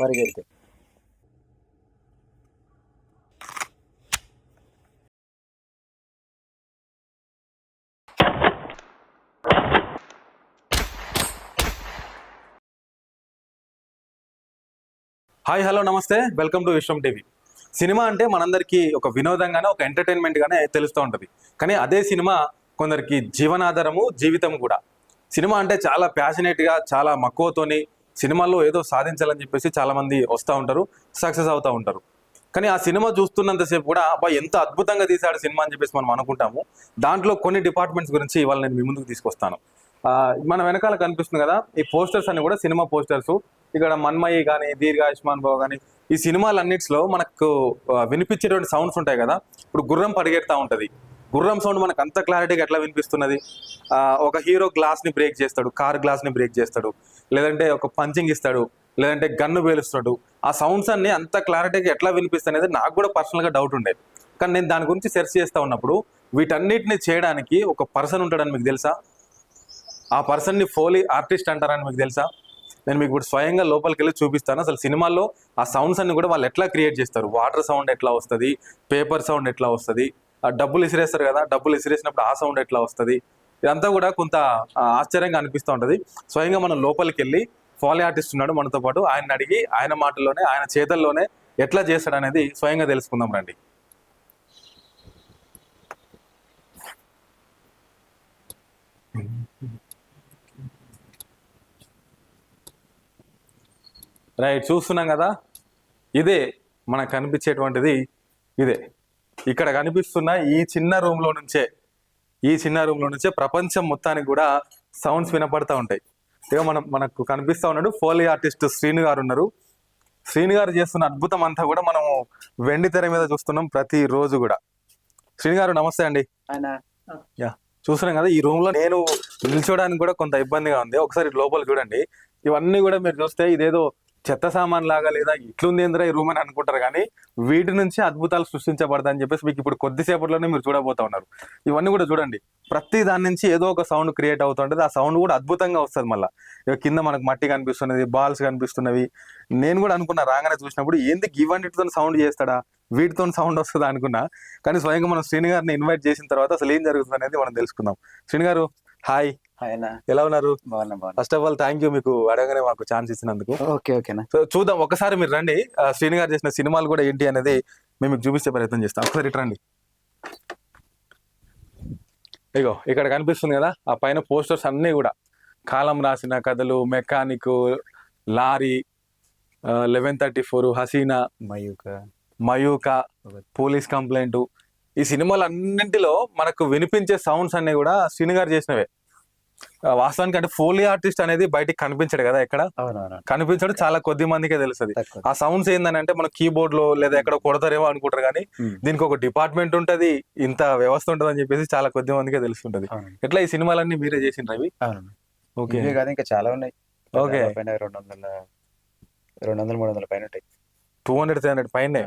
పరిగెడితే. Hi hello నమస్తే, welcome to Vishwam TV. Cinema అంటే మనందరికీ ఒక వినోదంగానే, ఒక ఎంటర్టైన్మెంట్గానే తెలుస్తూ ఉంటుంది. కానీ అదే సినిమా కొందరికి జీవనాధారము, జీవితం కూడా. సినిమా అంటే చాలా ప్యాషనేట్గా, చాలా మక్కువతోని సినిమాల్లో ఏదో సాధించాలని చెప్పేసి చాలామంది వస్తూ ఉంటారు, సక్సెస్ అవుతూ ఉంటారు. కానీ ఆ సినిమా చూస్తున్నంతసేపు కూడా అబ్బా ఎంత అద్భుతంగా తీశాడు సినిమా అని చెప్పేసి మనం అనుకుంటాము. దాంట్లో కొన్ని డిపార్ట్మెంట్స్ గురించి ఇవాళ నేను మీ ముందుకు తీసుకొస్తాను. మన వెనకాల కనిపిస్తుంది కదా, ఈ పోస్టర్స్ అన్ని కూడా సినిమా పోస్టర్స్. ఇక్కడ మన్మయి కానీ, దీర్ఘ ఆయుష్మాన్ బాబు కానీ, ఈ సినిమాలన్నిటిలో మనకు వినిపించేటువంటి సౌండ్స్ ఉంటాయి కదా. ఇప్పుడు గుర్రం పరిగెడతా ఉంటుంది, గుర్రం సౌండ్ మనకు అంత క్లారిటీగా ఎట్లా వినిపిస్తున్నది? ఒక హీరో గ్లాస్ని బ్రేక్ చేస్తాడు, కార్ గ్లాస్ని బ్రేక్ చేస్తాడు, లేదంటే ఒక పంచింగ్ ఇస్తాడు, లేదంటే గన్ను పేలుస్తాడు. ఆ సౌండ్స్ అన్ని అంత క్లారిటీగా ఎట్లా వినిపిస్తాయి అనేది నాకు కూడా పర్సనల్గా డౌట్ ఉండేది. కానీ నేను దాని గురించి సెర్చ్ చేస్తూ ఉన్నప్పుడు వీటన్నిటిని చేయడానికి ఒక పర్సన్ ఉంటాడని మీకు తెలుసా? ఆ పర్సన్ని ఫోలీ ఆర్టిస్ట్ అంటారని మీకు తెలుసా? నేను మీకు ఇప్పుడు స్వయంగా లోపలికి వెళ్ళి చూపిస్తాను. అసలు సినిమాల్లో ఆ సౌండ్స్ అన్ని కూడా వాళ్ళు ఎట్లా క్రియేట్ చేస్తారు, వాటర్ సౌండ్ ఎట్లా వస్తుంది, పేపర్ సౌండ్ ఎట్లా వస్తుంది, ఆ డబ్బులు ఇసిరేస్తారు కదా, డబ్బులు ఇసిరేసినప్పుడు ఆ సౌండ్ ఎట్లా వస్తుంది, ఇదంతా కూడా కొంత ఆశ్చర్యంగా అనిపిస్తూ ఉంటుంది. స్వయంగా మనం లోపలికి వెళ్ళి ఫోలీ ఆర్టిస్ట్ ఉన్నాడు మనతో పాటు, ఆయన అడిగి ఆయన మాటల్లోనే, ఆయన చేతల్లోనే ఎట్లా చేస్తాడు అనేది స్వయంగా తెలుసుకుందాం రండి. రైట్, చూస్తున్నాం కదా, ఇదే మనకు కనిపించేటువంటిది. ఇదే ఇక్కడ కనిపిస్తున్న ఈ చిన్న రూమ్లో నుంచే ప్రపంచం మొత్తానికి కూడా సౌండ్స్ వినపడతా ఉంటాయి. ఇక మనకు కనిపిస్తూ ఉన్నాడు ఫోలీ ఆర్టిస్ట్ శ్రీను గారు ఉన్నారు. శ్రీను గారు చేస్తున్న అద్భుతం అంతా కూడా మనము వెండి తెర మీద చూస్తున్నాం ప్రతిరోజు కూడా. శ్రీను గారు నమస్తే అండి. యా, చూస్తున్నాం కదా, ఈ రూమ్ లో నేను నిల్చోడానికి కూడా కొంత ఇబ్బందిగా ఉంది. ఒకసారి లోపల చూడండి, ఇవన్నీ కూడా మీరు చూస్తే ఇదేదో చెత్త సామాన్ లాగా లేదా ఇట్లుంది ఏంద్రా ఈ రూమ్ అని అనుకుంటారు, కానీ వీటి నుంచి అద్భుతాలు సృష్టించబడతాయని చెప్పేసి మీకు ఇప్పుడు కొద్దిసేపట్లోనే మీరు చూడబోతా ఉన్నారు. ఇవన్నీ కూడా చూడండి, ప్రతి దాని నుంచి ఏదో ఒక సౌండ్ క్రియేట్ అవుతుంటది. ఆ సౌండ్ కూడా అద్భుతంగా వస్తుంది. మళ్ళీ ఇక కింద మనకు మట్టి కనిపిస్తున్నది, బాల్స్ కనిపిస్తున్నవి. నేను కూడా అనుకున్నా రాగానే చూసినప్పుడు ఏంది ఇవన్నిటితో సౌండ్ చేస్తాడా, వీటితో సౌండ్ వస్తుందా అనుకున్నా. కానీ స్వయంగా మనం శ్రీను గారిని ఇన్వైట్ చేసిన తర్వాత అసలు ఏం జరుగుతుంది అనేది మనం తెలుసుకుందాం. శ్రీను గారు హాయ్, ఎలా ఉన్నారు? First of all thank you, మీకు అడగనే మాకు ఛాన్స్ ఇచ్చినందుకు. ఓకేనా, సో చూద్దాం, ఒకసారి మీరు రండి. శ్రీను గారు చేసిన సినిమాలు కూడా ఏంటి అనేది మేము మీకు చూపించే ప్రయత్నం చేస్తాం. ఒకసారి ఇటు రండి. ఇగో ఇక్కడ కనిపిస్తుంది కదా, ఆ పైన పోస్టర్స్ అన్నీ కూడా కాలం రాసిన కథలు, మెకానిక్, లారీ, 1134, హసీనా, మయూక, పోలీస్ కంప్లైంట్. ఈ సినిమాలన్నింటిలో మనకు వినిపించే సౌండ్స్ అన్ని కూడా శ్రీను గారు చేసినవే. వాస్తవానికి అంటే ఫోలీ ఆర్టిస్ట్ అనేది బయటికి కనిపించడు కదా, ఎక్కడ కనిపించడు, చాలా కొద్ది మందికే తెలుస్తుంది. ఆ సౌండ్స్ ఏందని అంటే మన కీబోర్డ్ లో లేదా ఎక్కడ కొడతారేమో అనుకుంటారు, కానీ దీనికి ఒక డిపార్ట్మెంట్ ఉంటది, ఇంత వ్యవస్థ ఉంటది అని చెప్పేసి చాలా కొద్ది మందికే తెలుస్తుంటది. ఎట్లా ఈ సినిమాలన్నీ మీరే చేసిండ్రు అవి? ఓకే, ఇంకా చాలా ఉన్నాయి. ఓకే, 200-300 పైన ఉంటాయి. 200-300 పైన.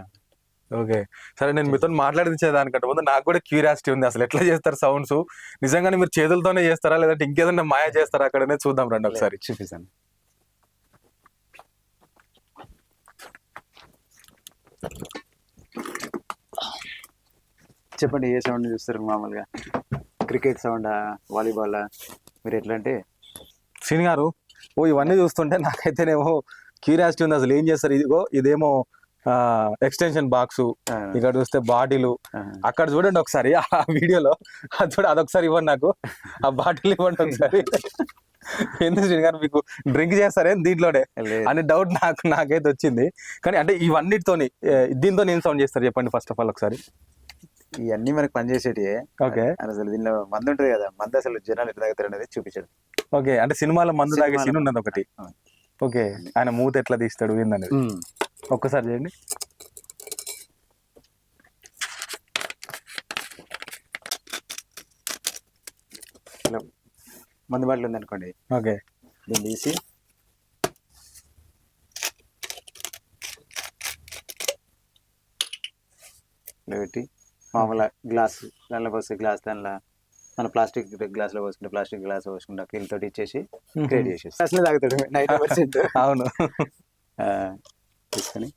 ఓకే, సరే, నేను మీతో మాట్లాడించే దానికంటే ముందు నాకు కూడా క్యూరియాసిటీ ఉంది, అసలు ఎట్లా చేస్తారు సౌండ్స్? నిజంగానే మీరు చేతులతోనే చేస్తారా లేదంటే ఇంకేదన్నా మాయ చేస్తారా అక్కడనే చూద్దాం రండి ఒకసారి. చూపిస్తాను. చెప్పండి, ఏ సౌండ్ చూస్తారు మామూలుగా? క్రికెట్ సౌండా, వాలీబాల్? మీరు ఎట్లా అంటే శ్రీను గారు, ఇవన్నీ చూస్తుంటే నాకైతేనేమో క్యూరియాసిటీ ఉంది, అసలు ఏం చేస్తారు? ఇదేమో ఎక్స్టెన్షన్ బాక్స్, ఇక్కడ చూస్తే బాటిల్, అక్కడ చూడండి ఒకసారి ఆ వీడియోలో అదొకసారి ఇవ్వండి నాకు, ఆ బాటిల్ ఇవ్వండి ఒకసారి. ఎందుకు శ్రీను గారు, మీకు డ్రింక్ చేస్తారే దీంట్లోనే అని డౌట్ నాకైతే వచ్చింది. కానీ అంటే ఇవన్నిటితోని దీంతో ఏం సౌండ్ చేస్తారు చెప్పండి ఫస్ట్ ఆఫ్ ఆల్ ఒకసారి. ఇవన్నీ మనకు పనిచేసేటి. ఓకే, అసలు దీనిలో మందు ఉంటుంది కదా, మందు అసలు జనాలు ఎట్లా తాగుతారు అనేది చూపించడం. ఓకే, అంటే సినిమాలో మందు తాగే సీన్ ఉన్నది ఒకటి. ఓకే, ఆయన మూత ఎట్లా తీస్తాడు ఏందనేది ఒక్కసారి చేయండి. మందు బాటిల్ ఉంది అనుకోండి, ఓకే, దీన్ని తీసి పెట్టి మామూలుగా గ్లాస్ దానిలో పోస్తే గ్లాస్, దానిలో మన ప్లాస్టిక్ గ్లాస్ లో పోసుకుంటే ప్లాస్టిక్ గ్లాస్ పోసుకుంటే ఫీల్ తోటి ఇచ్చేసి క్రియేట్ చేసేసి అసలు తాగుతాడు 90%. అవును, తీసుకొని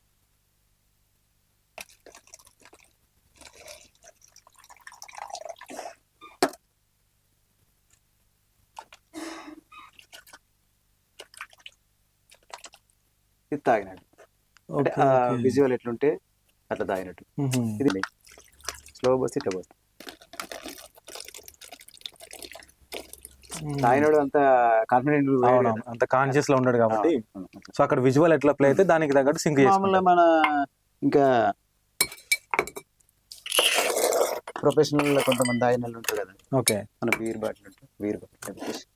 ఇది తాగినట్టు. అంటే ఓకే, ఓకే. విజువల్ ఎట్లుంటే అట్లా తాగినట్టు. మ్మ్. ఇది స్లో పోస్తే ఇట్లా పోస్తే తాగినోడు అంత కాన్ఫిడెంట్ అవునవును, అంత కాన్షియస్ లో ఉన్నాడు కాబట్టి సో అక్కడ విజువల్ ఎట్లా ప్లే అయితే దానికి తగ్గట్టు సింక్ మామూలుగా మన ఇంకా ప్రొఫెషనల్ కొంతమంది తాగిన వాళ్ళు ఉంటారు కదా, ఓకే. మన బీర్ బాటిల్ ఉంటుంది, బీర్ బాటిల్ పెట్టేసి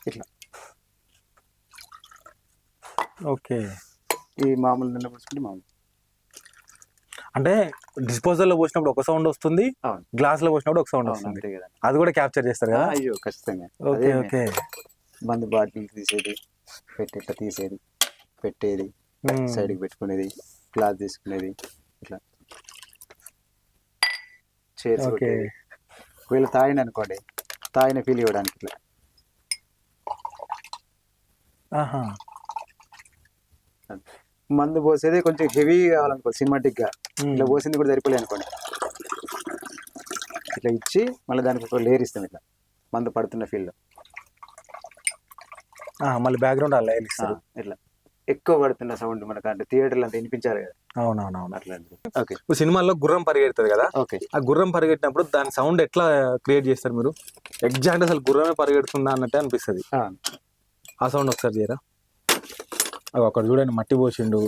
ఇట్లా ఓకే. ఈ మామూలు నిన్న పోసుకుంటే మామూలు. అంటే డిస్పోజల్ లో పోసినప్పుడు ఒక సౌండ్ వస్తుంది, అవును. గ్లాస్ లో పోసినప్పుడు ఒక సౌండ్ అవును, వస్తుంది. అంతే కదా. అది కూడా క్యాప్చర్ చేస్తారు కదా. అయ్యో ఖచ్చితంగా. ఓకే, అదే ఓకే. మందు బాటిల్ తీసేది, పెట్టి ఇట్లా తీసేది, పెట్టేది, సైడ్కి పెట్టుకునేది, గ్లాస్ తీసుకునేది, ఇట్లా చైర్స్ ఓకే. కొట్టేది. వీళ్ళు తాగిన అనుకోండి, తాగిన ఫీల్ ఇవ్వడానికి ఇట్లా ఆహా. మందు పోసేది కొంచెం హెవీ కావాలనుకో, సినిమాటిక్ గా. ఇట్లా పోసింది కూడా సరిపోలే అనుకోండి, ఇట్లా ఇచ్చి మళ్ళీ దానికి ఒక లేయర్ ఇస్తాం ఇట్లా మందు పడుతున్న ఫీల్ లో. మళ్ళీ బ్యాక్గ్రౌండ్ అలా ఇస్తారు. ఇట్లా ఎక్కువ పడుతున్న సౌండ్ మనకు అంటే థియేటర్లు అంతా వినిపించాలి కదా, అవునవునవును. అట్లాంటిది. ఓకే, ఇప్పుడు సినిమాల్లో గుర్రం పరిగెడుతుంది కదా, ఓకే. ఆ గుర్రం పరిగెట్టినప్పుడు దాని సౌండ్ ఎట్లా క్రియేట్ చేస్తారు మీరు? ఎగ్జాక్ట్ అసలు గుర్రమే పరిగెడుతుందా అన్నట్టే అనిపిస్తుంది. ఆ సౌండ్ ఒకసారి చేయరా? అక్కడ చూడండి, మట్టి పోసిండు,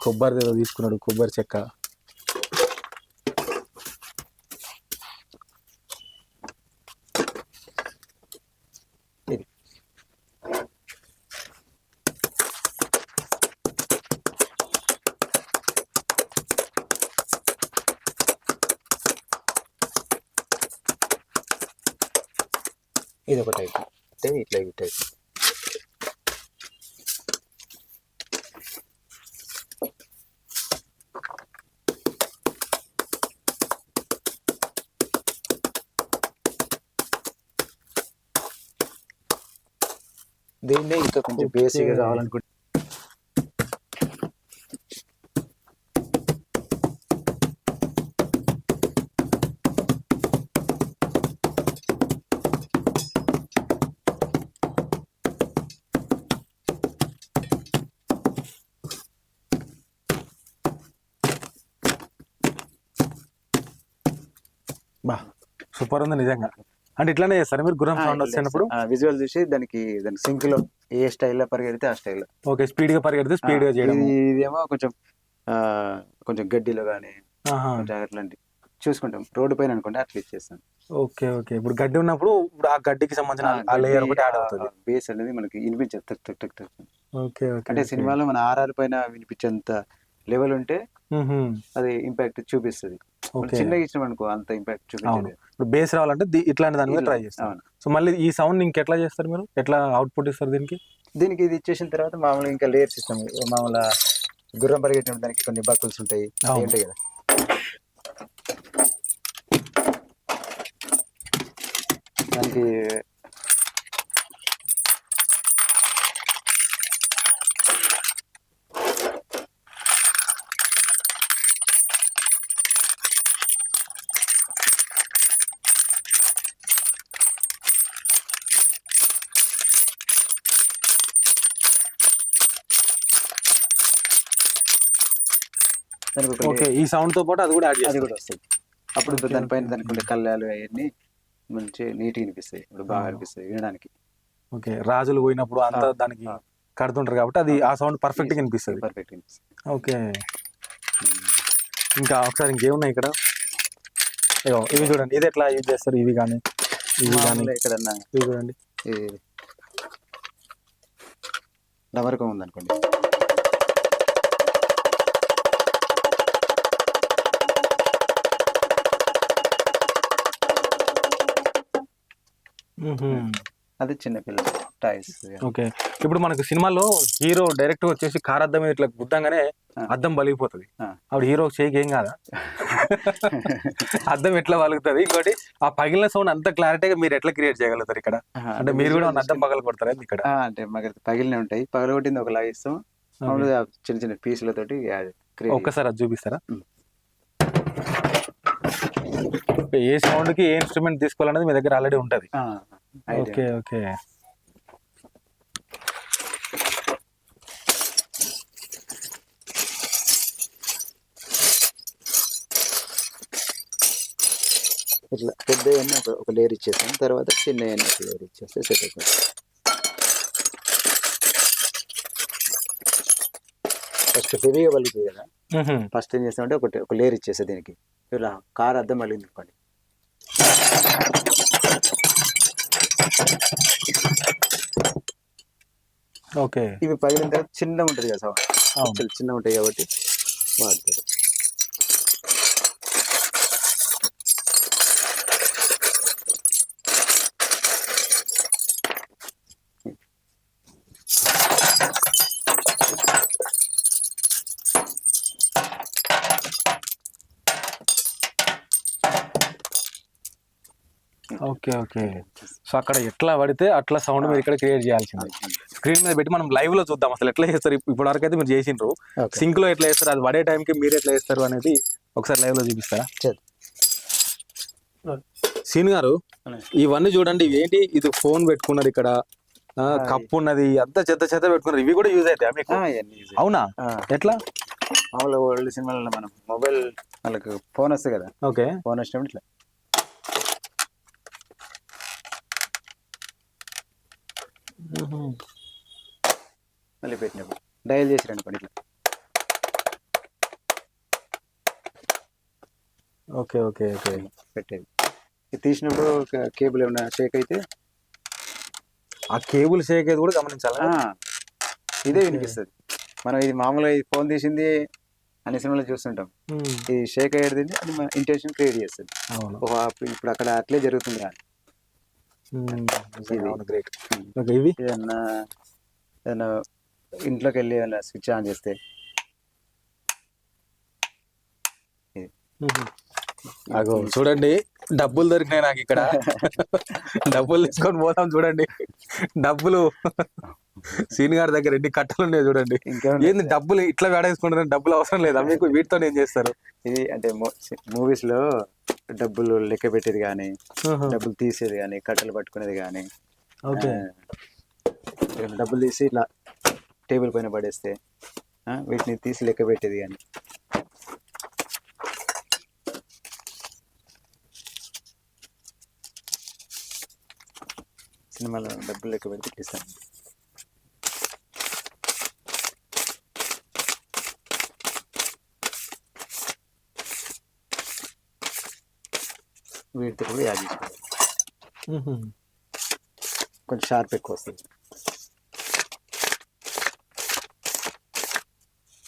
కొబ్బరి ఏదో తీసుకున్నాడు, కొబ్బరి చెక్క. ఇది ఇది ఒక టైప్, అంటే ఇట్లా ఈ టైప్. దీన్నే ఇంకా కొంచెం బేసిక్ గా కావాలనుకుంటే బా సూపర్ ఉంది నిజంగా. అంటే ఇట్లానే చేస్తారు మీరు గుర్రం సౌండ్ వచ్చినప్పుడు? విజువల్ చూసి దానికి సింక్ లో ఏ స్టైల్లో పరిగెడితే ఆ స్టైల్లో. ఓకే, స్పీడ్ గా పరిగెడితే స్పీడ్ గా చేయడం. ఇదేమో కొంచెం కొంచెం గడ్డిలో కానీ కొంచెం అట్లాంటి చూసుకుంటాం. రోడ్డు పైన అనుకోండి అట్లా ఇచ్చేస్తాం. Okay, okay. ఇప్పుడు గడ్డి ఉన్నప్పుడు ఇప్పుడు ఆ గడ్డికి సంబంధించిన ఆ లేయర్ ఒకటి యాడ్ అవుతుంది. బేస్ అనేది మనకి వినిపించదు, టక్ టక్ టక్ టక్. Okay, okay. అంటే సినిమాలో మన ఆర్ఆర్ పైన వినిపించేంత లెవెల్ ఉంటే అది ఇంపాక్ట్ చూపిస్తుంది. చిన్నగా ఇచ్చినాం అనుకో అంత ఇంపాక్ట్ చూపించదు. ఇప్పుడు బేస్ రావాలంటే ఇట్లాంటి దాని మీద ట్రై చేస్తాం. సో మళ్ళీ ఈ సౌండ్ ఇంకెట్లా చేస్తారు మీరు? ఎట్లా అవుట్పుట్ ఇస్తారు దీనికి? దీనికి ఇది ఇచ్చేసిన తర్వాత మామూలుగా ఇంకా లేయర్స్ ఇస్తాం. మామూలుగా గుర్రం పరిగెట్టినప్పుడు దానికి కొన్ని బక్కుల్స్ ఉంటాయి, ఉంటాయి కదా, దానికి ఓకే, ఈ సౌండ్ తో పాటు అది కూడా యాడ్ అది కూడా వస్తుంది. అప్పుడు దానిపైన దానికి ఉండే కళ్ళాలు అవన్నీ మంచి నీట్గా అనిపిస్తాయి, ఇప్పుడు బాగా అనిపిస్తాయి వినడానికి. ఓకే, రాజులు పోయినప్పుడు అంతా దానికి కడుతుంటారు కాబట్టి అది ఆ సౌండ్ పర్ఫెక్ట్ గా అనిపిస్తుంది. పర్ఫెక్ట్ అనిపిస్తుంది. ఓకే, ఇంకా ఒకసారి ఇంకేమున్నాయి ఇక్కడ? ఇవి చూడండి, ఇది ఎట్లా యూజ్ చేస్తారు? ఇవి కానీ ఇవి కానీ ఎక్కడన్నా ఇవి చూడండి. డమరకం ఉందనుకోండి, అది చిన్నపిల్లలు టాయ్స్. ఓకే, ఇప్పుడు మనకు సినిమాలో హీరో డైరెక్ట్ వచ్చేసి కార్ అద్దం మీద ఇట్లా గుద్దంగానే అద్దం బలిగిపోతుంది. అప్పుడు హీరో షేక్ ఏం కాదా? అద్దం ఎట్లా పలుగుతుంది? ఇంకోటి ఆ పగిలిన సౌండ్ అంత క్లారిటీగా మీరు ఎట్లా క్రియేట్ చేయగలుగుతారు ఇక్కడ? అంటే మీరు కూడా అద్దం పగల కొడతారా ఇక్కడ? అంటే మాకు పగిలిన ఉంటాయి, పగలగొట్టింది ఒకలాగా ఇస్తాం, చిన్న చిన్న పీసులతోటి ఒక్కసారి అది చూపిస్తారా? ఏ సౌండ్ కి ఏ ఇన్స్ట్రుమెంట్ తీసుకోవాలనేది మీ దగ్గర ఆల్రెడీ ఉంటది. Okay okay. ఇట్లా పెద్ద ఎన్న ఒక లేయర్ ఇచ్చేస్తాం, తర్వాత చిన్న ఎన్న ఒక లేయర్ ఇచ్చేస్తే సెట్ అయిపోతుంది. ఫస్ట్ హెవీగా పలుకుతుంది కదా, ఫస్ట్ ఏం చేస్తామంటే ఒక లేయర్ ఇచ్చేస్తే దీనికి ఇలా కార్ అద్దం మళ్ళీ అనుకోండి. ఓకే, ఇవి పగిలిన తర్వాత చిన్నగా ఉంటుంది కదా సౌండ్, చిన్నగా ఉంటాయి కాబట్టి వాడతారు. Okay okay. సో అక్కడ ఎట్లా పడితే అట్లా సౌండ్ మీరు ఇక్కడ క్రియేట్ చేయాల్సింది. స్క్రీన్ మీద పెట్టి మనం లైవ్ లో చూద్దాం అసలు ఎట్లా చేస్తారు. ఇప్పుడు వరకు అయితే మీరు చేసిండ్రు, సింక్ లో ఎట్లా చేస్తారు, అది పడే టైంకి మీరు ఎట్లా చేస్తారు అనేది ఒకసారి లైవ్ లో చూపిస్తారా? సీన్ గారు, ఇవన్నీ చూడండి, ఏంటి ఇది ఫోన్ పెట్టుకున్నారు ఇక్కడ, కప్పు ఉన్నది, అంతా చెత్త చెత్త పెట్టుకున్నారు, ఇవి కూడా యూజ్ అవుతాయి మీకు? అవునా, ఎట్లా? మామూలు ఓల్డ్ సినిమాలలో మనం మొబైల్ వాళ్ళకి ఫోన్ వస్తుంది కదా, ఓకే, ఫోన్ వచ్చినప్పుడు ఇట్లా మళ్ళీ పెట్టినప్పుడు డయల్ చేసి అనుకోండి ఇట్లా. ఓకే ఓకే ఓకే, పెట్టేది. ఇది తీసినప్పుడు కేబుల్ ఏమైనా షేక్ అయితే ఆ కేబుల్ షేక్ అయితే కూడా గమనించాలి. ఇదే వినిపిస్తుంది. మనం ఇది మామూలుగా ఇది ఫోన్ తీసింది అన్ని సినిమాలో చూస్తుంటాం, ఇది షేక్ అయ్యేది అది మన ఇంటెన్షన్ క్రియేట్ చేస్తుంది. ఇప్పుడు అక్కడ అట్లే జరుగుతుంది కానీ ఇవి ఏదన్నా ఇంట్లోకి వెళ్ళి ఏమైనా స్విచ్ ఆన్ చేస్తే అగో చూడండి, డబ్బులు దొరికినాయి నాకు ఇక్కడ. డబ్బులు తీసుకొని పోతాం చూడండి, డబ్బులు సీన్ గారి దగ్గర ఎన్ని కట్టలు ఉన్నాయి చూడండి. ఏంది డబ్బులు ఇట్లా వేడేసుకుంటారు, డబ్బులు అవసరం లేదా మీకు? వీటితో ఏం చేస్తారు? ఇది అంటే మూవీస్ లో డబ్బులు లెక్క పెట్టేది కానీ, డబ్బులు తీసేది కానీ, కట్టలు పట్టుకునేది కానీ, డబ్బులు తీసి ఇట్లా టేబుల్ పైన పడేస్తే వీటిని తీసి లెక్క పెట్టేది కానీ. సినిమాలో డబ్బులు లెక్క పెడితే ఇస్తాను. వీటితో కూడా యాడ్ చేసుకోవాలి, కొంచెం షార్ప్ ఎక్కువ వస్తుంది.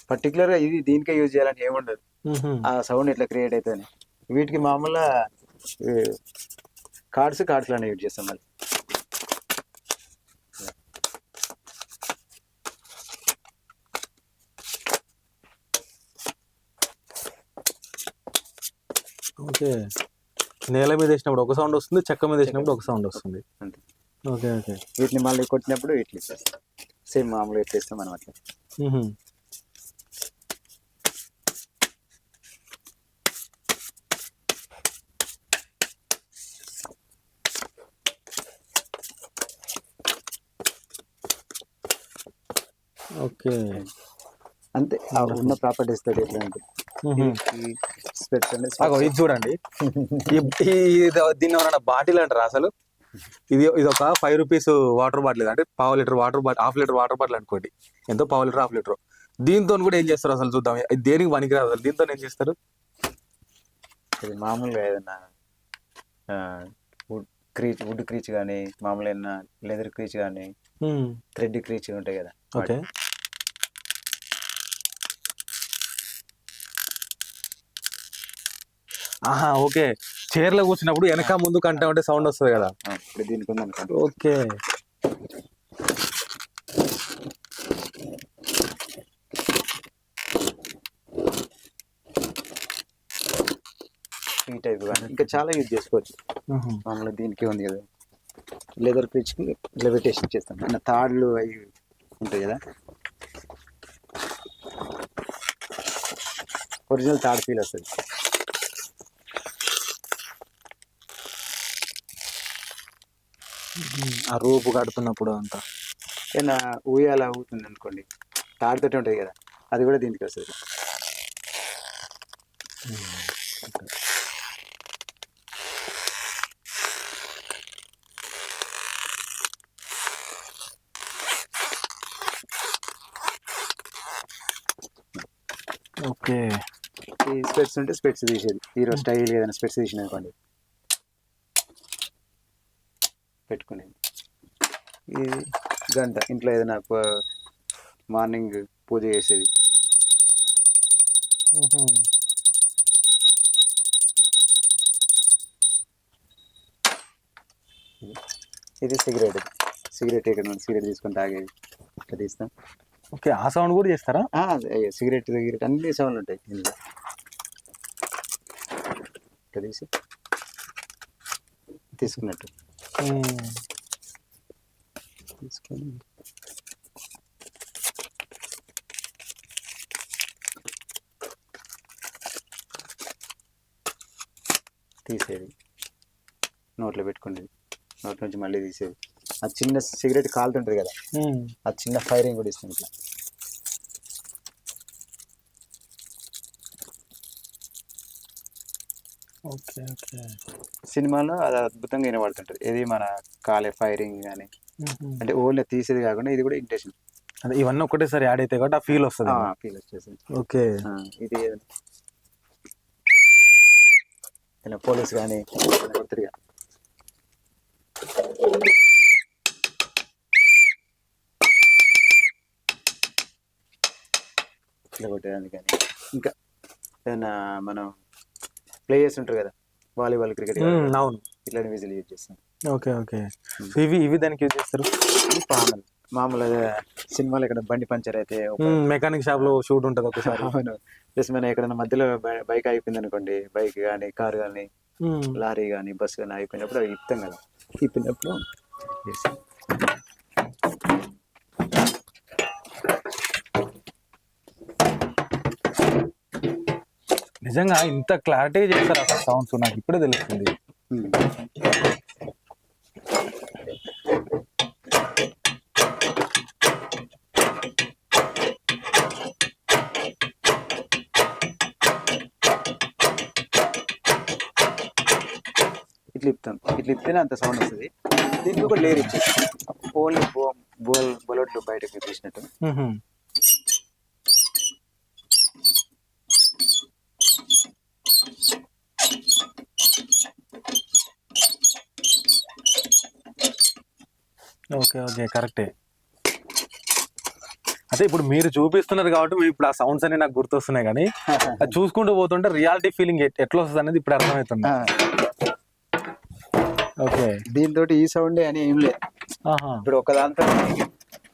పర్టికులర్గా ఇది దీనికే యూజ్ చేయాలని ఏముండదు, ఆ సౌండ్ ఎట్లా క్రియేట్ అవుతుంది. వీటికి మామూలుగా కార్డ్స్ లానే యూజ్ చేస్తాం. మళ్ళీ ఓకే, నేల మీద వేసినప్పుడు ఒక సౌండ్ వస్తుంది, చెక్క మీద వేసినప్పుడు ఒక సౌండ్ వస్తుంది. అంతే. ఓకే ఓకే, వీటిని మళ్ళీ కొట్టినప్పుడు ఇట్లా ఇస్తాం, సేమ్ మామూలుగా ఎట్లా ఇస్తాం మనం అట్లా. ఓకే, అంతే. ఉన్న ప్రాపర్టీస్ తోటి ఎట్లా అంటే ఇది చూడండి, దీన్ని ఏమన్నా బాటిల్ అంటారా అసలు? ఇది ఒక 5 రూపీస్ వాటర్ బాటిల్, అంటే ½ litre water bottle, ½ litre water bottle అనుకోండి, ఎంతో ½ లీటర్ ½ లీటర్. దీంతో కూడా ఏం చేస్తారు అసలు చూద్దాం, దేనికి పనికిరాదు అసలు. దీంతో ఏం చేస్తారు? ఇది మామూలుగా ఏదన్నా క్రీచ్, వుడ్ క్రీచ్ కానీ మామూలైన లెదర్ క్రీచ్ కానీ థ్రెడ్ క్రీచ్ ఉంటాయి కదా. ఓకే. ఆహా, ఓకే. చైర్లో కూర్చున్నప్పుడు వెనక ముందు కంటే ఉంటే సౌండ్ వస్తుంది కదా. ఇప్పుడు దీనికి ఉందనుకోండి. ఓకే. ఈ టైప్ కానీ ఇంకా చాలా యూజ్ చేసుకోవచ్చు. మామూలుగా దీనికి ఉంది కదా లెదర్ క్రీచ్కి లెవిటేషన్ చేస్తాం. మన తాళ్ళు అవి ఉంటాయి కదా, ఒరిజినల్ తాడు ఫీల్ వస్తుంది. ఆ రూపు కడుతున్నప్పుడు అంతా ఏదైనా ఊయాల ఊతుంది అనుకోండి, తాడుతోటి ఉంటుంది కదా, అది కూడా దీనికి వస్తుంది. ఓకే. ఈ స్పెట్స్ ఉంటే స్పెట్స్ తీసేది, హీరో స్టైల్ ఏదైనా స్పెట్స్ తీసిన అనుకోండి పెట్టుకునేది. ఈ గంట ఇంట్లో ఏదైనా మార్నింగ్ పూజ చేసేది. ఇది సిగరెట్ ఇక్కడ సిగరెట్ తీసుకొని తాగేది, ఇట్లా తీస్తాం. ఓకే, ఆ సౌండ్ కూడా చేస్తారా? సిగరెట్ అన్ని సౌండ్లు ఉంటాయి ఇందులో. ఇట్లా తీసి తీసుకున్నట్టు తీసుకొని తీసేది, నోట్లో పెట్టుకునేది, నోట్ నుంచి మళ్ళీ తీసేది. ఆ చిన్న సిగరెట్ కాలుతుంటుంది కదా, ఆ చిన్న ఫైరింగ్ కూడా ఇస్తుంది ఇట్లా. ఓకే. ఓకే. సినిమాలో అది అద్భుతంగా వినబడుతుంటుంది. ఇది మన కాలే ఫైరింగ్ కానీ, అంటే ఓన్లీ తీసేది కాకుండా ఇది కూడా ఇంటెన్షన్. అంటే ఇవన్నీ ఒకటేసారి యాడ్ అయితే కాబట్టి ఆ ఫీల్ వస్తుంది. ఫీల్ వచ్చేసింది. ఓకే. ఇది ఏదైనా పోలీస్ కానీ కొత్తగా ఇట్లా కొట్టేదాన్ని కానీ, ఇంకా ఏదైనా మనం ప్లేయర్స్ ఉంటారు కదా, వాలీబాల్, క్రికెట్, అవును, ఇట్లాంటి విజిల్ యూజ్ చేస్తాం. ఓకే. ఓకే. ఇవి దానికి యూజ్ చేస్తారు. మామూలుగా సినిమాలో ఇక్కడ బండి పంచర్ అయితే మెకానిక్ షాప్ లో షూట్ ఉంటుంది ఒకసారి. అవును. ప్లస్ మన ఎక్కడైనా మధ్యలో బైక్ అయిపోయింది అనుకోండి, బైక్ కానీ కార్ కానీ లారీ కానీ బస్సు కానీ అయిపోయినప్పుడు అవి ఇప్తాం కదా, ఇప్పినప్పుడు నిజంగా ఇంత క్లారిటీ చేస్తారు అసలు సౌండ్స్, నాకు ఇప్పుడే తెలుస్తుంది. ఇట్లా ఇప్తాం, ఇట్లా ఇప్తేనే అంత సౌండ్ వస్తుంది. దీనికి ఒక లేయర్ ఇచ్చేది, ఓన్లీ బొలట్లు బయటకు తీసినట్టు. ఓకే. ఓకే, కరెక్టే. అదే ఇప్పుడు మీరు చూపిస్తున్నారు కాబట్టి ఇప్పుడు ఆ సౌండ్స్ అన్ని నాకు గుర్తొస్తున్నాయి, కానీ అది చూసుకుంటూ పోతుంటే రియాలిటీ ఫీలింగ్ ఎట్లా వస్తుంది అనేది ఇప్పుడు అర్థమవుతుంది. ఓకే. దీంతో ఈ సౌండ్ అని ఏం లేదు. ఇప్పుడు ఒక దాంతో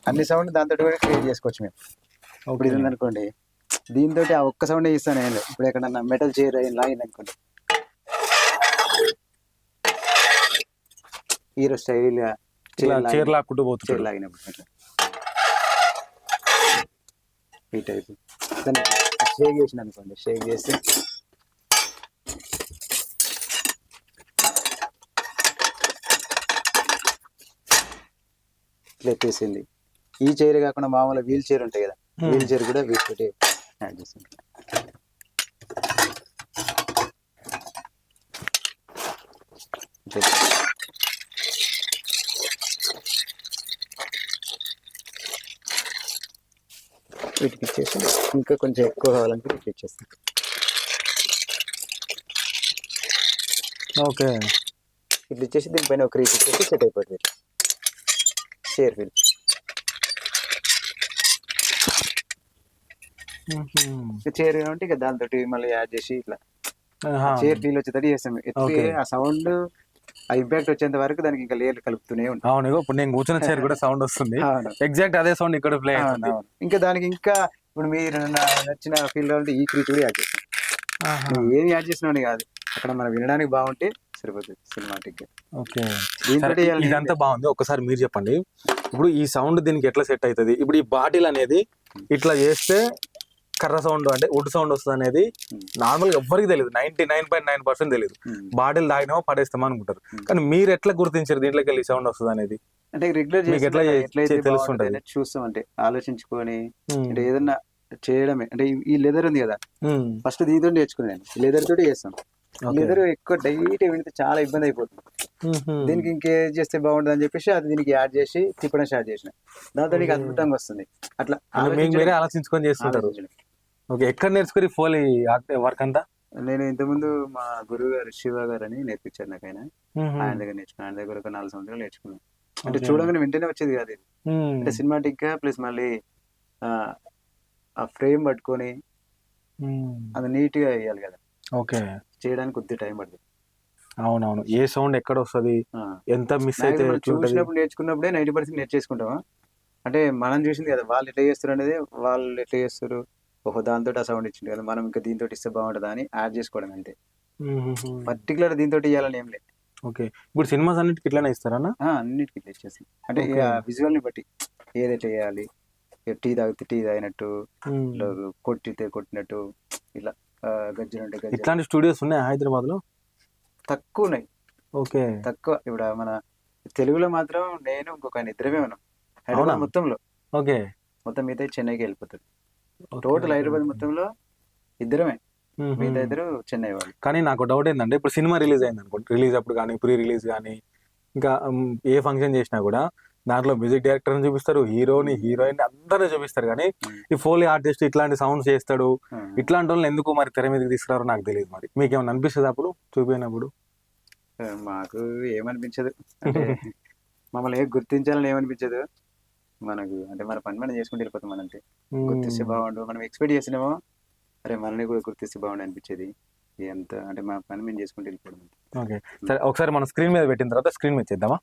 అన్ని సౌండ్ దాంతో కూడా క్రియేట్ చేసుకోవచ్చు మేము. ఇప్పుడు ఇది ఉందనుకోండి, దీంతో ఆ ఒక్క సౌండ్ ఇస్తాను ఏం లేదు. ఇప్పుడు ఎక్కడన్నా మెటల్ చైర్ లాగింది అనుకోండి, హీరో స్టైల్ చైర్ లాక్కుంటూ పోతుంది, చైర్ లాగినప్పుడు ఇట్లా ఈ టైప్ దాన్ని షేక్ చేసిన అనుకోండి, షేక్ చేసి ఇట్లా ఎత్తేసింది. ఈ చైర్ కాకుండా మామూలుగా వీల్ చైర్ ఉంటాయి కదా, వీల్ చైర్ కూడా వీటితోటి యాడ్ చేస్తుంది. వీటికి ఇచ్చేసి ఇంకా కొంచెం ఎక్కువ కావాలంటే వీటికి ఇచ్చేస్తాం. ఓకే. ఇట్లా ఇచ్చేసి దీనిపైన ఒక రీచ్ ఇచ్చేసి సెట్ అయిపోతుంది చైర్ ఫీల్. చైర్ కాబట్టి ఇక దాంతో మళ్ళీ యాడ్ చేసి ఇట్లా చైర్ ఫీల్ వచ్చేటట్టు చేస్తాం. ఎట్లా ఆ సౌండ్ ఆ ఇంపాక్ట్ వచ్చేంత వరకు దానికి ఇంకా లేయర్లు కలుపుతూనే ఉంటాం. అవును, ఇప్పుడు నేను కూర్చున్న చైర్ కూడా సౌండ్ వస్తుంది, ఎగ్జాక్ట్ అదే సౌండ్ ఇక్కడ ప్లే అవుతుంది. ఇంకా దానికి ఇంకా ఇప్పుడు మీరు నచ్చిన ఫీల్ అంటే ఈ క్రీచ్ కూడా యాడ్ చేస్తాం. నువ్వు ఏమి యాడ్ చేసినావు కాదు, అక్కడ మనం వినడానికి బాగుంటే సరిపోతుంది సినిమాటిక్. ఓకే, ఇదంతా బాగుంది. ఒకసారి మీరు చెప్పండి, ఇప్పుడు ఈ సౌండ్ దీనికి ఎట్లా సెట్ అవుతుంది? ఇప్పుడు ఈ బాటిల్ అనేది ఇట్లా చేస్తే కర్ర సౌండ్ అంటే వుడ్ సౌండ్ వస్తుంది అనేది నార్మల్ గా ఎవ్వరికి తెలియదు, 99.9% తెలియదు. బాటిల్ తాగినామో పడేస్తామో అనుకుంటారు, కానీ మీరు ఎట్లా గుర్తించారు దీంట్లోకి వెళ్ళి సౌండ్ వస్తుంది అనేది? అంటే రెగ్యులర్ ఎట్లయితే తెలుస్తుంటది చూస్తాం, అంటే ఆలోచించుకొని అంటే ఏదన్నా చేయడమే. అంటే ఈ లెదర్ ఉంది కదా, ఫస్ట్ దీంతో నేర్చుకున్నాను, లెదర్ తోటి చేస్తాం. లెదర్ ఎక్కువ డైట్ వింటే చాలా ఇబ్బంది అయిపోతుంది. దీనికి ఇంకేం చేస్తే బాగుంటుంది అని చెప్పేసి అది దీనికి యాడ్ చేసి తిప్పడం స్టార్ట్ చేసిన, దాంతో నీకు అద్భుతంగా వస్తుంది. అట్లా మీరే ఆలోచించుకొని చేస్తుంటారు. ఓకే, ఎక్కడ నేర్చుకుని ఫోలీ వర్క్ అంతా? నేను ఇంతకుముందు మా గురువు గారు శివ గారు అని నేర్పించారు నాకు. ఆయన దగ్గర నేర్చుకున్నాను, ఆయన దగ్గర ఒక 4 సంవత్సరాలు నేర్చుకున్నాను. అంటే చూడగానే వెంటనే వచ్చేది కాదు ఇది, అంటే సినిమాటిక్ గా ప్లస్ మళ్ళీ ఆ ఫ్రేమ్ పట్టుకొని అది నీట్ గా వేయాలి కదా. ఓకే, చేయడానికి కొద్ది టైం పడుతుంది. అవునవును, ఏ సౌండ్ ఎక్కడ వస్తుంది, ఎంత మిస్ అయితే చూసినప్పుడు నేర్చుకున్నప్పుడే 90% నేర్చేసుకుంటాము. అంటే మనం చూసింది కదా, వాళ్ళు ఎట్లా చేస్తారు అనేది, వాళ్ళు ఎట్లా చేస్తారు, ఓహో దాంతో ఆ సౌండ్ ఇచ్చింది కదా, మనం ఇంకా దీంతో ఇస్తే బాగుంటుందా అని యాడ్ చేసుకోవడం అంతే. పర్టికులర్ దీంతో ఇవ్వాలని ఏం లేదు. ఓకే, ఇప్పుడు సినిమాస్ అన్నిటికి ఇట్లానే ఇస్తారా? అన్నిటికీ ఇట్లా ఇచ్చేసి, అంటే విజువల్ ని బట్టి ఏదైతే చేయాలి, టీ తాగితే టీ తాగినట్టు, కొట్టితే కొట్టినట్టు, ఇలా గజ్జలు ఉంటే గజ్జలు. ఇట్లాంటి స్టూడియోస్ ఉన్నాయి హైదరాబాద్ లో? తక్కువ ఉన్నాయి. ఓకే, తక్కువ. ఇప్పుడు మన తెలుగులో మాత్రం నేను ఇంకొక ఇద్దరమే ఉన్నాం హైదరాబాద్ మొత్తంలో. ఓకే, మొత్తం మిగతా చెన్నైకి వెళ్ళిపోతుంది. టోటల్ హైదరాబాద్ మొత్తంలో ఇద్దరమే, మిగతా ఇద్దరు చెన్నై వాళ్ళు. కానీ నాకు డౌట్ ఏంటంటే, ఇప్పుడు సినిమా రిలీజ్ అయింది అనుకోండి, రిలీజ్ అప్పుడు కానీ ప్రీ రిలీజ్ కానీ ఇంకా ఏ ఫంక్షన్ చేసినా కూడా దాంట్లో మ్యూజిక్ డైరెక్టర్ ని చూపిస్తారు, హీరోని హీరోయిన్ అందరినీ చూపిస్తారు, కానీ ఈ ఫోలీ ఆర్టిస్ట్ ఇట్లాంటి సౌండ్స్ చేస్తాడు, ఇట్లాంటి వాళ్ళని ఎందుకు మరి తెర మీదకి తీసుకురారో నాకు తెలియదు. మరి మీకు ఏమైనా అనిపిస్తుంది అప్పుడు చూపినప్పుడు? మాకు ఏమనిపించదు, అంటే మమ్మల్ని గుర్తించాలని ఏమనిపించదు మనకు. అంటే మన పని మనం చేసుకుంటూ వెళ్ళిపోతాం. మనం అంతే, గుర్తిస్తే బాగుండు, మనం ఎక్స్పెక్ట్ చేసినామో అరే మనల్ని కూడా గుర్తిస్తే బాగుండు అనిపించేది. ఎంత అంటే మా పని మేము చేసుకుంటూ వెళ్ళిపోవడం. ఓకే, సరే ఒకసారి మనం స్క్రీన్ మీద పెట్టిన తర్వాత స్క్రీన్ మీద చేద్దామా,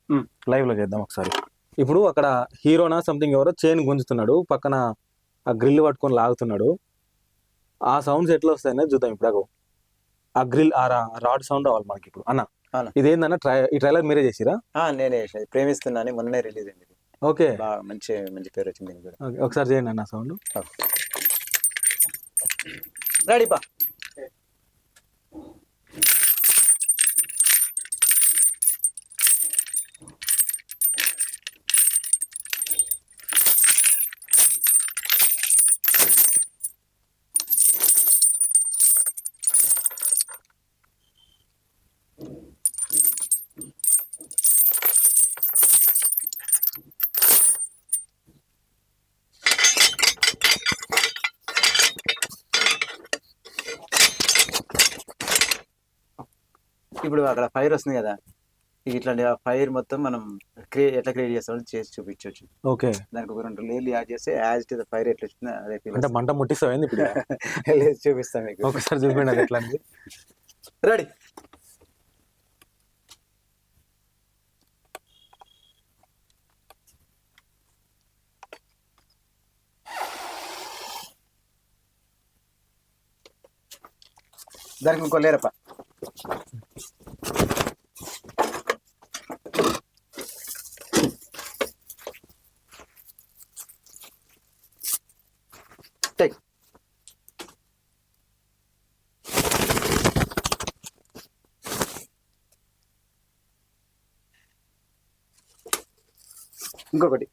లైవ్ లో చేద్దాం ఒకసారి. ఇప్పుడు అక్కడ హీరోనా సంథింగ్ ఎవరో చైన్ గుంజుతున్నాడు, పక్కన ఆ గ్రిల్ పట్టుకొని లాగుతున్నాడు. ఆ సౌండ్స్ ఎట్లా వస్తాయనేది చూద్దాం. ఇప్పుడు ఆ గ్రిల్ ఆ రాడ్ సౌండ్ అవ్వాలి మనకి. ఇప్పుడు అన్న ఇదేందన్న ఈ ట్రైలర్ మీరే చేసిరా? నేనే చేసేది, ప్రేమిస్తున్నాను, మొన్ననే రిలీజ్ అయింది. ఓకే, మంచి మంచి పేరు వచ్చింది. ఒకసారి చేయండి అన్న సౌండ్. రెడీపా. ఇప్పుడు అక్కడ ఫైర్ వస్తుంది కదా, ఇట్లాంటి ఆ ఫైర్ మొత్తం మనం ఎట్లా క్రియేట్ చేస్తామో చేసి చూపించవచ్చు. ఓకే, దానికి ఒక 2 లేయర్లు యాడ్ చేస్తే యాజ్ ఇట్ ఫైర్ ఎట్లా వచ్చిందో అదే ఫీల్. అంటే మంట ముట్టిస్తామైంది ఇప్పుడు? లేదు, చూపిస్తాం మీకు ఒకసారి చూపించండి అది ఎట్లా. రెడీ. దానికి ఇంకో లేరప్ప. టేక్. ఇంకొకటి.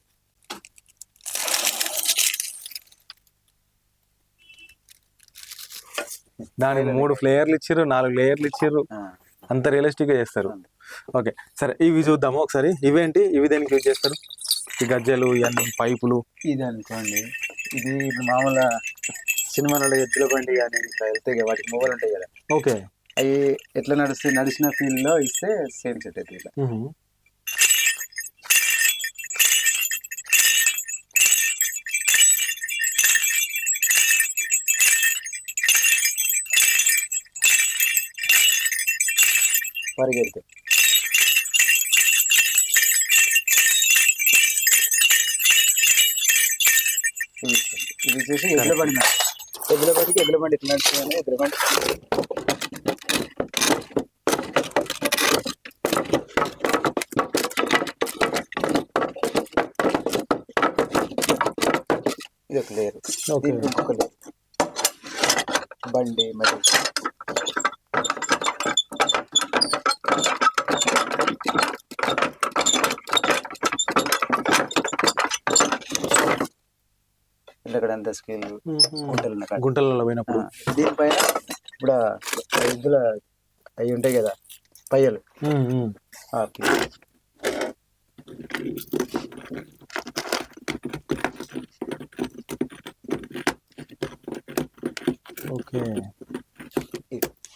దానికి 3 ఫ్లేయర్లు ఇచ్చారు, 4 లేయర్లు ఇచ్చారు, అంత రియలిస్టిక్ గా చేస్తారు. ఓకే, సరే ఇవి చూద్దాము ఒకసారి. ఇవేంటి, ఇవి దేనికి యూజ్ చేస్తారు? ఈ గజ్జలు, ఇవన్నీ పైపులు. ఇది అనుకోండి, ఇది ఇప్పుడు మామూలుగా సినిమాలలో ఎద్దుల బండి కానీ ఇట్లా వెళ్తాయి కదా, వాటికి మూవలు ఉంటాయి కదా. ఓకే, అవి ఎట్లా నడుస్తాయి, నడిచిన ఫీల్డ్ లో ఇస్తే సేమ్ సెట్ అవుతుంది ఇట్లా. పరిగెడితే ఇది వచ్చేసి ఎడ్ల బండి. ఎద్దుల బండికి ఎడ్ల బండి ఎట్లా నడుస్తుందని ఎద్దుల బండి ఇది ఒక లేరు, దీనికి ఇంకొక లేరు బండి మరి. అంత స్కేల్ గుంటలలో పోయినప్పుడు దీనిపైన ఇప్పుడు ఎద్దుల అవి ఉంటాయి కదా పయ్యలు, ఓకే.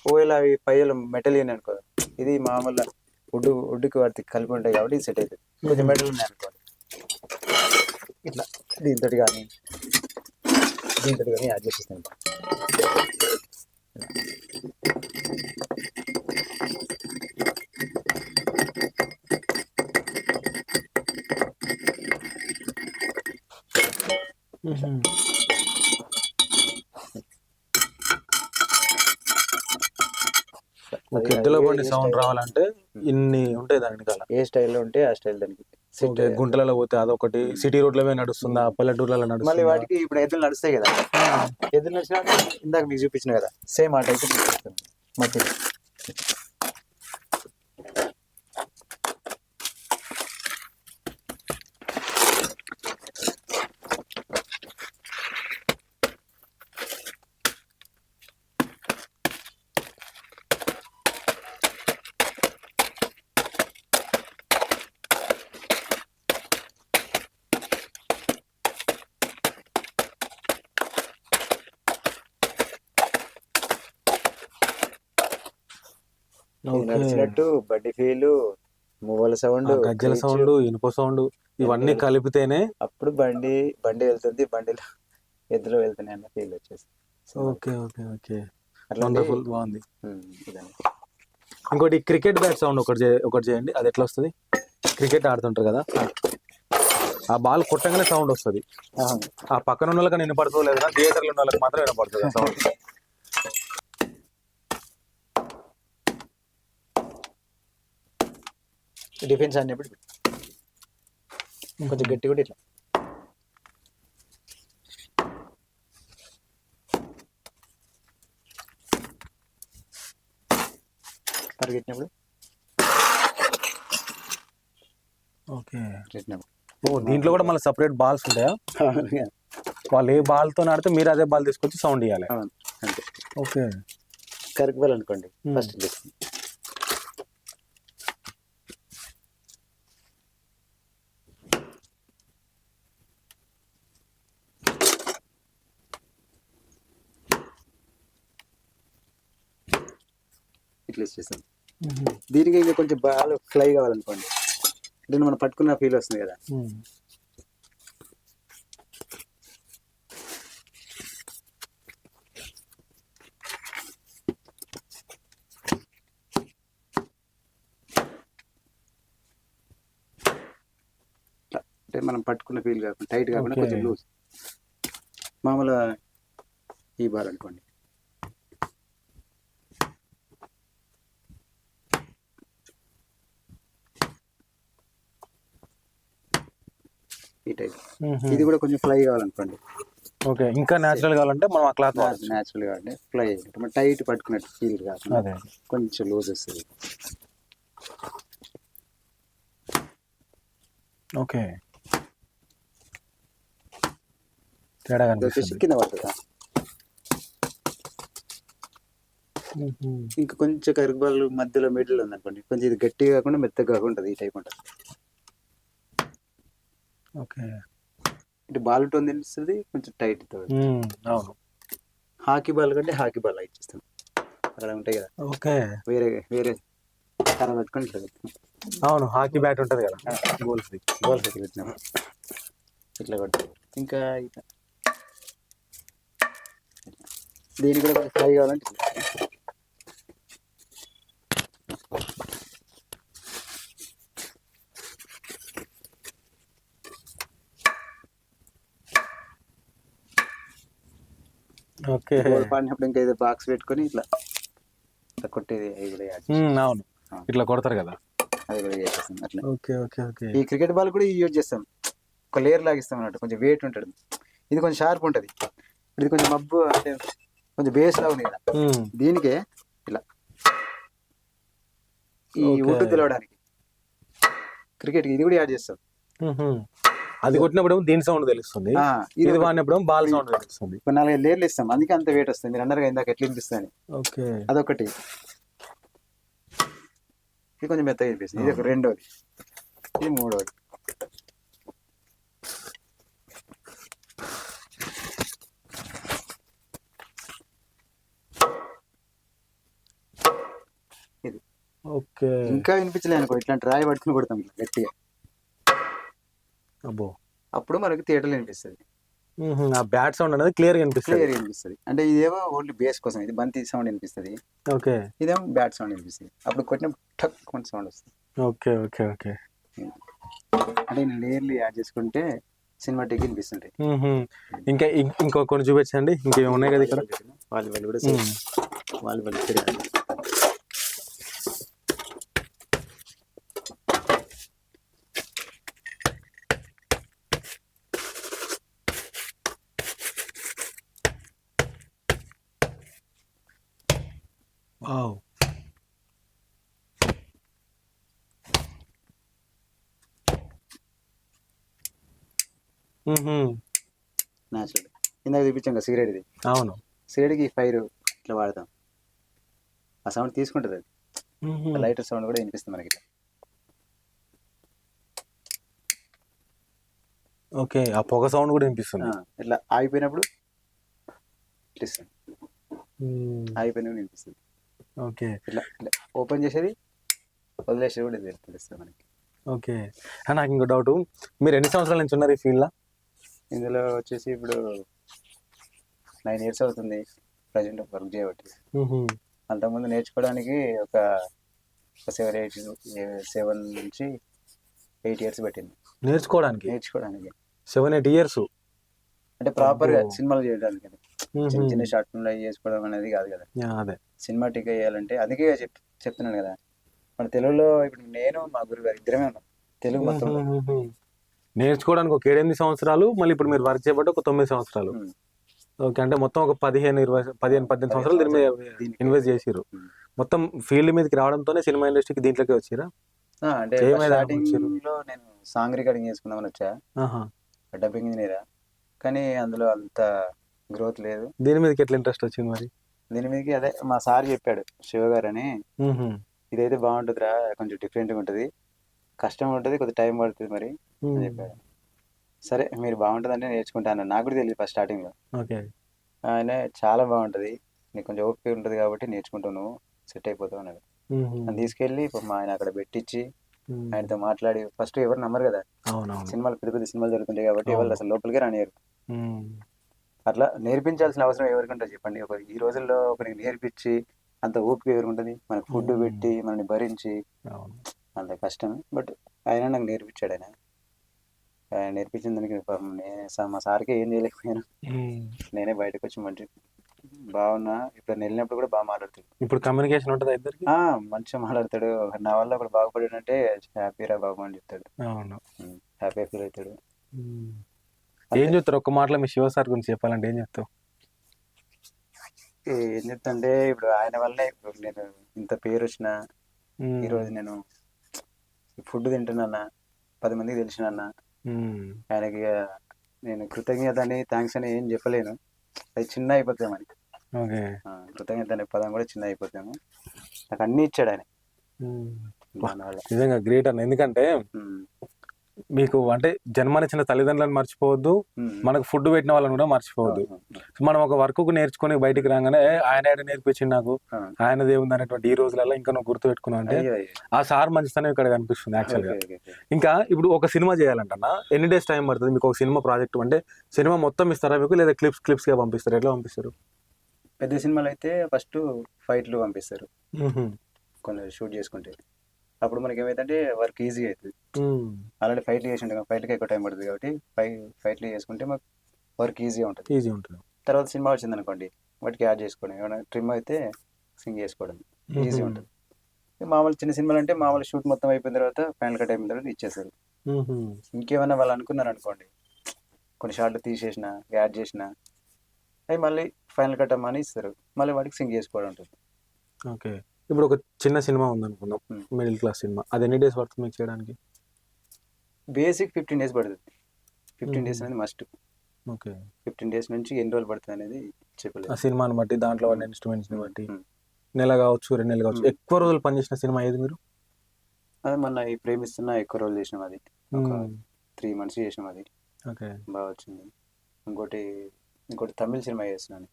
ఒకవేళ అవి పయ్యలు మెటల్ అని అనుకో, ఇది మామూలు వుడ్కి వాటి కలిపి ఉంటాయి కాబట్టి సెట్ అవుతుంది. కొంచెం మెటల్ ఉన్నాయి అనుకోవాలి, ఇట్లా దీంతో కానీ యాడ్ చేసేస్తాను. ఎద్దుల బండి సౌండ్ రావాలంటే ఇన్ని ఉంటాయి దాని వెనకాల. ఏ స్టైల్లో ఉంటే ఆ స్టైల్ దానికి. గుంటలలో పోతే అదొకటి, సిటీ రోడ్ల మీద నడుస్తుందా, పల్లెటూర్లలో నడుస్తుంది. మళ్ళీ వాటికి ఇప్పుడు ఎద్దులు నడుస్తాయి కదా, ఎద్దులు నడిచినా ఇందాక మీకు చూపించిన కదా సేమ్ ఆ టైప్ మధ్య. నడిచినట్టు బండి ఫీలు, మువ్వల సౌండ్, గజ్జల సౌండ్, ఇనుప సౌండ్ ఇవన్నీ కలిపితేనే అప్పుడు బండి వెళ్తుంది, బండిలో ఎద్దులో వెళ్తున్నాయి అన్న ఫీల్ వచ్చేసి. ఓకే ఓకే ఓకే, వండర్ఫుల్, బాగుంది. ఇంకోటి క్రికెట్ బ్యాట్ సౌండ్ ఒకటి చేయండి, అది ఎట్లా వస్తుంది? క్రికెట్ ఆడుతుంటారు కదా, ఆ బాల్ కొట్టగానే సౌండ్ వస్తుంది. ఆ పక్కన ఉన్న వాళ్ళకి వినపడుతుందో లేదా, థియేటర్లో ఉన్న వాళ్ళకి మాత్రం వినపడుతుంది ఆ సౌండ్. డిఫెన్స్ అన్నప్పుడు కొంచెం గట్టి కూడా ఇట్లా పరిగెట్టినప్పుడు. ఓకే, దీంట్లో కూడా మళ్ళీ సపరేట్ బాల్స్ ఉంటాయా? వాళ్ళు ఏ బాల్ తో ఆడితే మీరు అదే బాల్ తీసుకొచ్చి సౌండ్ ఇవ్వాలి. అంతే. ఓకే, కరెక్ట్ బాల్ అనుకోండి ఫస్ట్. ఇట్లా చేస్తాం. దీనికి ఇంకా కొంచెం బాగా ఫ్లై కావాలనుకోండి, దీన్ని మనం పట్టుకున్న ఫీల్ వస్తుంది కదా. అంటే మనం పట్టుకున్న ఫీల్ కాకుండా, టైట్ కాకుండా కొంచెం లూజ్. మామూలుగా ఈ బాల్ అనుకోండి, ఈ టైప్. ఇది కూడా కొంచెం ఫ్లై కావాలనుకోండి. ఓకే, ఇంకా న్యాచురల్ కావాలంటే మనం ఆ క్లాత్ న్యాచురల్ కావాలంటే ఫ్లై అయ్యి టైట్ పట్టుకున్నట్టు ఫీల్ కాకుండా కొంచెం లూజ్ వస్తుంది. ఓకే, తేడా కనిపిస్తుంది. కింద పడుతుందా? ఇంకా కొంచెం కరుగుబాలు మధ్యలో మిడిల్ ఉంది అనుకోండి, కొంచెం ఇది గట్టిగా కాకుండా మెత్తగా కాకుండా ఈ టైప్ ఉంటుంది. ఓకే, ఇటు బాల్ టోన్ తెలుస్తుంది, కొంచెం టైట్. అవును, హాకీ బాల్ కంటే హాకీ బాల్ ఇచ్చేస్తాం. అక్కడ ఉంటాయి కదా, ఓకే. వేరే వేరే కర్ర పెట్టుకొని ఇట్లా పెట్టుకున్నాం. అవును, హాకీ బ్యాట్ ఉంటుంది కదా, గోల్స్. గోల్ సెట్ పెట్టినాం ఇట్లా కొట్టి. ఇంకా ఇట్లా దీనికి కూడా కొంచెం ఫ్రై కావాలంటే ఇట్లా. ఓకే. గోల్ పాడినప్పుడు ఇంకా ఏదో బాక్స్ పెట్టుకొని ఇట్లా ఇట్లా కొట్టేది అవి కూడా యాడ్ చేస్తాం. అవును, ఇట్లా కొడతారు కదా, అది కూడా చేసేస్తాం అట్లా. Okay okay okay. ఈ క్రికెట్ బాల్ కూడా యూజ్ చేస్తాం, ఒక లేయర్ లాగిస్తాం అన్నట్టు, కొంచెం వెయిట్ ఉంటుంది. ఇది కొంచెం షార్ప్ ఉంటుంది, ఇది కొంచెం మబ్బు అంటే కొంచెం బేస్ లా ఉంది కదా, దీనికే ఇలా ఈ వుడ్ తెలవడానికి క్రికెట్ ఇది కూడా యాడ్ చేస్తాం. అది కొట్టినప్పుడు దీని సౌండ్ తెలుస్తుంది, ఇది వాడినప్పుడు బాల్ సౌండ్ తెలుస్తుంది. ఒక 4-5 లేయర్లు ఇస్తాం, అందుకే అంత వెయిట్ వస్తుంది. మీరు అన్నారు ఇందాక ఎట్లా వినిపిస్తుంది. ఓకే, అదొకటి. ఇది కొంచెం మెత్తగా వినిపిస్తుంది. ఇది ఒక రెండోది, ఇది మూడోది. ఇది ఓకే. ఇంకా వినిపించలేదు అనుకో, ఇట్లాంటి రాయి పట్టుకుని కొడతాం ఇట్లా గట్టిగా. అబ్బో, అప్పుడు మనకి థియేటర్లో వినిపిస్తుంది. ఆ బ్యాట్ సౌండ్ అనేది క్లియర్ వినిపిస్తుంది. అంటే ఇదేమో ఓన్లీ బేస్ కోసం, ఇది బంతి సౌండ్ వినిపిస్తుంది. ఓకే, ఇదేమో బ్యాట్ సౌండ్ వినిపిస్తుంది. అప్పుడు కొట్టినప్పుడు టక్ కొంచెం సౌండ్ వస్తుంది. Okay okay okay. అంటే లేయర్లు యాడ్ చేసుకుంటే సినిమాటిక్ వినిపిస్తుంటాయి. ఇంకా ఇంకో కొన్ని చూపించండి, ఇంకేమి ఉన్నాయి కదా ఇక్కడ. వాలీబాల్ కూడా వాలీబాల్ వావ్. న్యాచురల్. ఇందాక చూపించాం కదా సిగరెట్, ఇది. అవును, సిగరెట్కి ఫైర్ ఇట్లా వాడతాం, ఆ సౌండ్ తీసుకుంటుంది. అది లైటర్ సౌండ్ కూడా వినిపిస్తుంది మనకి. ఓకే, ఆ పొగ సౌండ్ కూడా వినిపిస్తుంది. ఇట్లా ఆగిపోయినప్పుడు ఇస్తుంది, ఆగిపోయినప్పుడు వినిపిస్తుంది. ఓకే, ఇట్లా ఇట్లా ఓపెన్ చేసేది వదిలేసేది కూడా తెలుస్తుంది మనకి. ఓకే. నాకు ఇంకో డౌట్, మీరు ఎన్ని సంవత్సరాల నుంచి ఉన్నారు ఈ ఫీల్డ్లో? ఇందులో వచ్చేసి ఇప్పుడు 9 years అవుతుంది ప్రజెంట్ వర్క్ చేయబట్టి. అంతకుముందు నేర్చుకోవడానికి ఒక 7 నుంచి 8 years పట్టింది. నేర్చుకోవడానికి 7-8 years. అంటే ప్రాపర్ గా సినిమాలు చేయడానికి, చిన్న చిన్న షార్ట్ ఫిల్మ్ చేసుకోవడం అనేది కాదు కదా. అదే సినిమాటిక్ వేయాలంటే అందుకే చెప్తున్నాను కదా. మన తెలుగులో ఇప్పుడు నేను మా గురువు గారు ఇద్దరమే ఉన్నాం తెలుగు మొత్తం. నేర్చుకోవడానికి ఒక 7-8 సంవత్సరాలు, మళ్ళీ ఇప్పుడు మీరు వర్క్ చేయబట్టి ఒక 9 సంవత్సరాలు. ఓకే, అంటే మొత్తం ఒక 15-18 సంవత్సరాలు దీని మీద ఇన్వెస్ట్ చేసిరు. మొత్తం ఫీల్డ్ మీదకి రావడంతోనే సినిమా ఇండస్ట్రీకి దీంట్లోకి వచ్చిరా? అంటే స్టార్టింగ్ లో నేను సాంగ్ రికార్డింగ్ చేసుకుందామని వచ్చా, డబ్బింగ్ ఇంజనీరా. కానీ అందులో అంత గ్రోత్ లేదు. దీని మీదకి ఎట్లా ఇంట్రెస్ట్ వచ్చింది మరి? దీని మీదకి అదే మా సార్ చెప్పాడు, శివ గారు అని, ఇదైతే బాగుంటుందిరా, కొంచెం డిఫరెంట్గా ఉంటుంది, కష్టం ఉంటుంది, కొద్దిగా టైం పడుతుంది మరి అని చెప్పాడు. సరే మీరు బాగుంటుంది అంటే నేర్చుకుంటాను. నాకు కూడా తెలియదు ఫస్ట్ స్టార్టింగ్లో. ఆయన చాలా బాగుంటుంది, నీకు కొంచెం ఓపిక ఉంటుంది కాబట్టి నేర్చుకుంటావు, నువ్వు సెట్ అయిపోతావు అన్నాడు. నన్ను తీసుకెళ్ళి మా ఆయన అక్కడ పెట్టించి ఆయనతో మాట్లాడి, ఫస్ట్ ఎవరు నమ్మరు కదా, సినిమాలు పెద్ద పెద్ద సినిమాలు జరుగుతుంటాయి కాబట్టి ఎవరు అసలు లోపలికే రానియరు. అట్లా నేర్పించాల్సిన అవసరం ఎవరికి ఉంటుంది చెప్పండి. ఈ రోజుల్లో ఒకరికి నేర్పించి అంత ఓపిక ఎవరికి ఉంటుంది? మనకు ఫుడ్ పెట్టి మనల్ని భరించి అంత కష్టం. బట్ ఆయన నాకు నేర్పించాడు. ఆయన నేర్పించిన దానికి మా సార్కి ఏం చేయలేకపోయాను. నేనే బయటకు వచ్చి మంచి బాగున్నా. ఇప్పుడు వెళ్ళినప్పుడు కూడా బాగా మాట్లాడతాడు. ఇప్పుడు కమ్యూనికేషన్ ఉంటుంది ఇద్దరికి, మంచిగా మాట్లాడతాడు. నా వల్ల ఒకటి బాగుపడాడంటే హ్యాపీరా బాబు అని చెప్తాడు, హ్యాపీ ఫీల్ అవుతాడు. ఏం చెప్తారు ఒక్క మాటలో మీ శివ సార్ గురించి చెప్పాలంటే ఏం చెప్తావు? ఏం చెప్తా అంటే, ఇప్పుడు ఆయన వల్లే ఇప్పుడు నేను ఇంత పేరు వచ్చిన, ఈరోజు నేను ఫుడ్ తింటున్నా, 10 మందికి తెలిసిన. ఆయనకి నేను కృతజ్ఞత అని థ్యాంక్స్ అని ఏం చెప్పలేను, అది చిన్న అయిపోతాం అని. కృతజ్ఞత అనే పదం కూడా చిన్న అయిపోతాము. నాకు అన్ని ఇచ్చాడు ఆయన. నిజంగా గ్రేట్ అన్న. ఎందుకంటే మీకు అంటే జన్మనిచ్చిన తల్లిదండ్రులను మర్చిపోవద్దు, మనకు ఫుడ్ పెట్టిన వాళ్ళని కూడా మర్చిపోవద్దు. మనం ఒక వర్క్ నేర్చుకుని బయటికి రాగానే ఆయన ఏడ నేర్పించింది నాకు, ఆయన దేవుంది అనేటువంటి ఈ రోజులలో ఇంకా నువ్వు గుర్తు పెట్టుకున్నావు అంటే ఆ సార్ మంచితనం ఇక్కడ కనిపిస్తుంది యాక్చువల్ గా. ఇంకా ఇప్పుడు ఒక సినిమా చేయాలంటన్నా ఎన్ని డేస్ టైం పడుతుంది మీకు? ఒక సినిమా ప్రాజెక్ట్ అంటే సినిమా మొత్తం ఇస్తారా మీకు, లేదా క్లిప్స్ గా పంపిస్తారు? ఎట్లా పంపిస్తారు? పెద్ద సినిమాలు అయితే ఫస్ట్ ఫైట్లు పంపిస్తారు కొన్ని షూట్ చేసుకుంటే. అప్పుడు మనకి ఏమైతే వర్క్ ఈజీ అవుతుంది. ఆల్రెడీ ఫైట్లు చేసి ఉంటాం, ఫైట్లకి ఎక్కువ టైం పడుతుంది కాబట్టి ఫైట్లు చేసుకుంటే మాకు వర్క్ ఈజీ ఉంటుంది. తర్వాత సినిమా వచ్చింది అనుకోండి, వాటికి యాడ్ చేసుకోవడం, ఏమైనా ట్రిమ్ అయితే సింగ్ చేసుకోవడం ఈజీ ఉంటుంది. మామూలు చిన్న సినిమాలు అంటే మామూలు షూట్ మొత్తం అయిపోయిన తర్వాత ఫైనల్ కట్ అయిపోయిన తర్వాత ఇచ్చేస్తారు. ఇంకేమైనా వాళ్ళు అనుకున్నారు అనుకోండి, కొన్ని షార్ట్లు తీసేసిన యాడ్ చేసిన అవి మళ్ళీ ఫైనల్ కట్ అమ్మని ఇస్తారు, మళ్ళీ వాటికి సింగ్ చేసుకోవడం ఉంటుంది. ఓకే. ఇప్పుడు ఒక చిన్న సినిమా ఉందనుకుందాం, మిడిల్ క్లాస్ సినిమా, అది ఎన్ని డేస్ పడుతుంది మీకు చేయడానికి? బేసిక్ 15 days పడుతుంది. 15 days అనేది మస్ట్. ఓకే. 15 days నుంచి ఎన్ని రోజులు పడుతుంది అనేది చెప్పలేదు. ఆ సినిమాని బట్టి, దాంట్లో ఉన్న ఇన్స్ట్రుమెంట్స్ ని బట్టి నెల కావచ్చు, 2 నెలలు కావచ్చు. ఎక్కువ రోజులు పనిచేసిన సినిమా ఏది మీరు? అదే మొన్న ఈ ప్రేమిస్తున్నా ఎక్కువ రోజులు చేసినాం, అది ఒక 3 months చేసినాం, అది బాగా వచ్చింది. ఇంకోటి తమిళ సినిమా చేస్తున్నాను,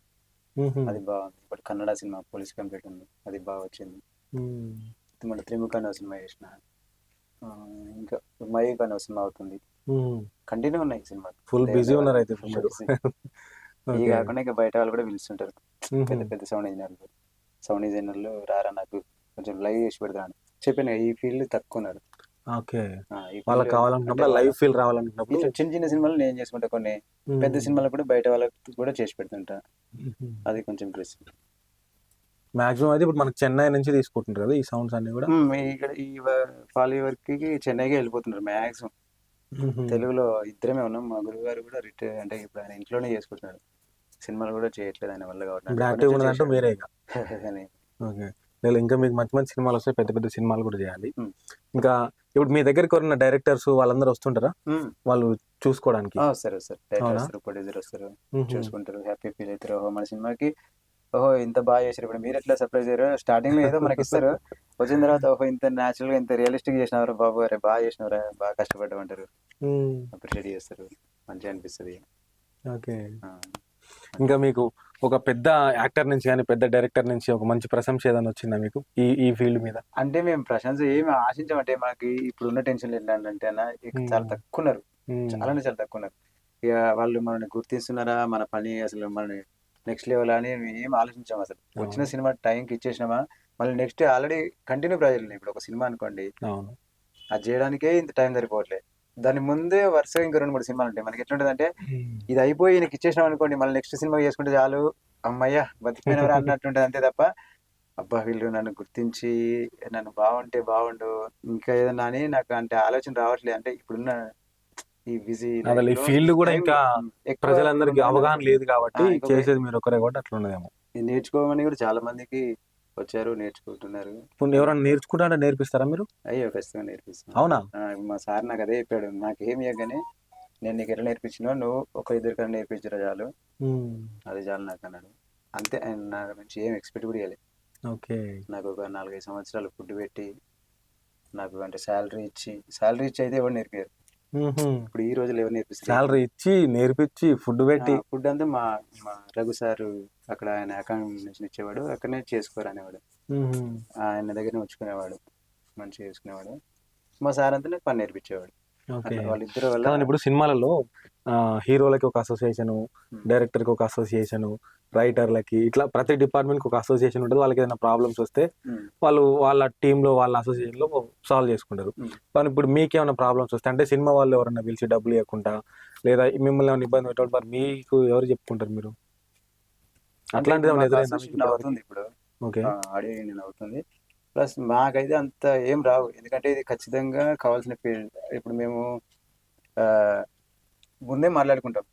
అది బాగుంది. ఇప్పుడు కన్నడ సినిమా పోలీస్ కంప్లీట్ ఉంది, అది బాగా వచ్చింది. మన త్రిముఖ అనే సినిమా చేసిన, ఇంకా మయూక్ అనే సినిమా అవుతుంది. కంటిన్యూ ఉన్నాయి సినిమాలు, ఫుల్ బిజీ ఉన్నారు అయితే. ఇవి కాకుండా ఇంకా బయట వాళ్ళు కూడా పిలుస్తుంటారు, పెద్ద పెద్ద సౌండ్ డిజైనర్లు రారా నాకు కొంచెం లైవ్ చేసి పెడతాను చెప్పిన. ఈ ఫీల్డ్ తక్కువ ఉన్నారు. ఓకే. వాళ్ళకి కావాలనుకున్నప్పుడు లైవ్ ఫీల్ రావాలనుకున్నప్పుడు చిన్న చిన్న సినిమాలు నేను చేసుకుంటా, కొన్ని పెద్ద సినిమాలు కూడా బయట వాళ్ళకి కూడా చేసి పెడుతుంటా, అది కొంచెం ప్రెస్. మాక్సిమం అయితే ఇప్పుడు మనకు చెన్నై నుంచి తీసుకుంటున్నారు కదా ఈ సౌండ్స్ అన్ని కూడా. ఇక్కడ ఈ ఫాలీ వర్క్ కి చెన్నైకి వెళ్ళిపోతున్నారు మాక్సిమం. తెలుగులో ఇద్దరమే ఉన్నాం, మా గురువు గారు కూడా రిటైర్, అంటే ఇప్పుడు ఆయన ఇంట్లోనే చేసుకుంటున్నాడు, సినిమాలు కూడా చేయట్లేదు ఆయన వల్ల కాబట్టి. ఓకే. ఇంకా మీకు మంచి మంచి సినిమాలు వస్తాయి, పెద్ద పెద్ద సినిమాలు కూడా చేయాలి. ఇంకా ఇప్పుడు మీ దగ్గరికి ఉన్న డైరెక్టర్స్ వాళ్ళందరూ వస్తుంటారా వాళ్ళు చూసుకోవడానికి? వస్తారు, ప్రొడ్యూసర్ వస్తారు, చూసుకుంటారు, హ్యాపీ ఫీల్ అవుతారు. మన సినిమాకి ఓహో ఇంత బాగా చేశారు, ఇప్పుడు మీరు ఎట్లా సర్ప్రైజ్ అయ్యారు, స్టార్టింగ్ లో ఏదో మనకి ఇస్తారు, వచ్చిన తర్వాత ఓహో ఇంత న్యాచురల్ గా ఇంత రియలిస్టిక్ చేసినవారు బాబు, అరే బాగా చేసినవరా, బాగా కష్టపడ్డామంటారు, అప్రిషియేట్ చేస్తారు, మంచిగా అనిపిస్తుంది. ఓకే. ఇంకా మీకు ఒక పెద్ద యాక్టర్ నుంచి కానీ పెద్ద డైరెక్టర్ నుంచి ఒక మంచి ప్రశంస ఏదైనా వచ్చిందా మీకు ఈ ఫీల్డ్ మీద? అంటే మేము ప్రశంస ఏమి ఆశించామంటే, మాకు ఇప్పుడు ఉన్న టెన్షన్ ఏంటంటే చాలా తక్కువ ఉన్నారు, చాలా తక్కువ ఉన్నారు. ఇక వాళ్ళు మనల్ని గుర్తిస్తున్నారా, మన పని అసలు మనని నెక్స్ట్ లెవెల్ అని ఏం ఆలోచించాము. అసలు వచ్చిన సినిమా టైంకి ఇచ్చేసినామా, మళ్ళీ నెక్స్ట్ ఆల్రెడీ కంటిన్యూ ప్రాజెక్ట్. ఇప్పుడు ఒక సినిమా అనుకోండి, అది చేయడానికే ఇంత టైం సరిపోవట్లేదు, దాని ముందే వరుసగా ఇంకా 2-3 సినిమాలు ఉంటాయి. మనకి ఎట్లుంటది అంటే, ఇది అయిపోయి నీకు ఇచ్చేసినాం అనుకోండి, మళ్ళీ నెక్స్ట్ సినిమా చేసుకుంటే చాలు, అమ్మయ్య బతికిపోయినవరా అన్నట్టుంటది అంతే తప్ప, అబ్బా వీళ్ళు నన్ను గుర్తించి నన్ను బాగుంటే బాగుండు ఇంకా ఏదన్నా అని నాకు అంటే ఆలోచన రావట్లేదు. అంటే ఇప్పుడున్న ఈ బిజీ ఈ ఫీల్డ్ కూడా ఇంకా ప్రజలందరికీ అవగాహన లేదు కాబట్టి చేసేది మీరు ఒకరే కూడా అట్లా ఉన్నదేమో. నేర్చుకోమని కూడా చాలా మందికి వచ్చారు, నేర్చుకుంటున్నారు. ఇప్పుడు ఎవరైనా నేర్చుకుంటా నేర్పిస్తారా మీరు? అయ్యో ఖచ్చితంగా నేర్పిస్తాను. అవునా? మా సార్ నాకు అదే చెప్పాడు, నాకేం ఇవ్వగానే నేను నీకు ఎట్లా నేర్పించినా నువ్వు ఒక 2 నేర్పించరా చాలు, అది చాలు నాకు అన్నాడు. అంతే, ఆయన నా నుంచి ఏం ఎక్స్పెక్ట్ కూడా చేయలేదు. ఓకే. నాకు ఒక 4-5 సంవత్సరాలు ఫుడ్ పెట్టి, నాకు అంటే శాలరీ ఇచ్చి అయితే ఎవరు నేర్పారు. ఇప్పుడు ఈ రోజులు ఎవరు నేర్పిస్తారు? శాలరీ ఇచ్చి నేర్పించి ఫుడ్ పెట్టి, ఫుడ్ అంతా మా రఘు సారు అక్కడ ఆయన అకామిడేషన్ ఇచ్చేవాడు, అక్కడనే చేసుకోరు అనేవాడు, ఆయన దగ్గర ఉంచుకునేవాడు, మంచిగా చేసుకునేవాడు. మా సార్ అంతా నాకు పని నేర్పించేవాడు. వాళ్ళిద్దరు వల్ల ఇప్పుడు సినిమాలలో హీరోలకి ఒక అసోసియేషన్, డైరెక్టర్ కి ఒక అసోసియేషన్, రైటర్లకి, ఇట్లా ప్రతి డిపార్ట్మెంట్ కి ఒక అసోసియేషన్ ఉంటుంది. వాళ్ళకి ఏదైనా ప్రాబ్లమ్స్ వస్తే వాళ్ళు వాళ్ళ టీంలో వాళ్ళ అసోసియేషన్ లో సాల్వ్ చేసుకుంటారు. కానీ ఇప్పుడు మీకేమైనా ప్రాబ్లమ్స్ వస్తే, అంటే సినిమా వాళ్ళు ఎవరైనా పిలిచి డబ్బులు ఇవ్వకుండా లేదా మిమ్మల్ని ఏమైనా ఇబ్బంది పెట్టాలి, మరి మీకు ఎవరు చెప్పుకుంటారు మీరు? అట్లాంటిది అవుతుంది ఇప్పుడు, ఆడియో యూనియన్ అవుతుంది. ప్లస్ మాకైతే అంత ఏం రావు, ఎందుకంటే ఇది ఖచ్చితంగా కావాల్సిన ఫీల్డ్. ఇప్పుడు మేము ముందే మాట్లాడుకుంటాం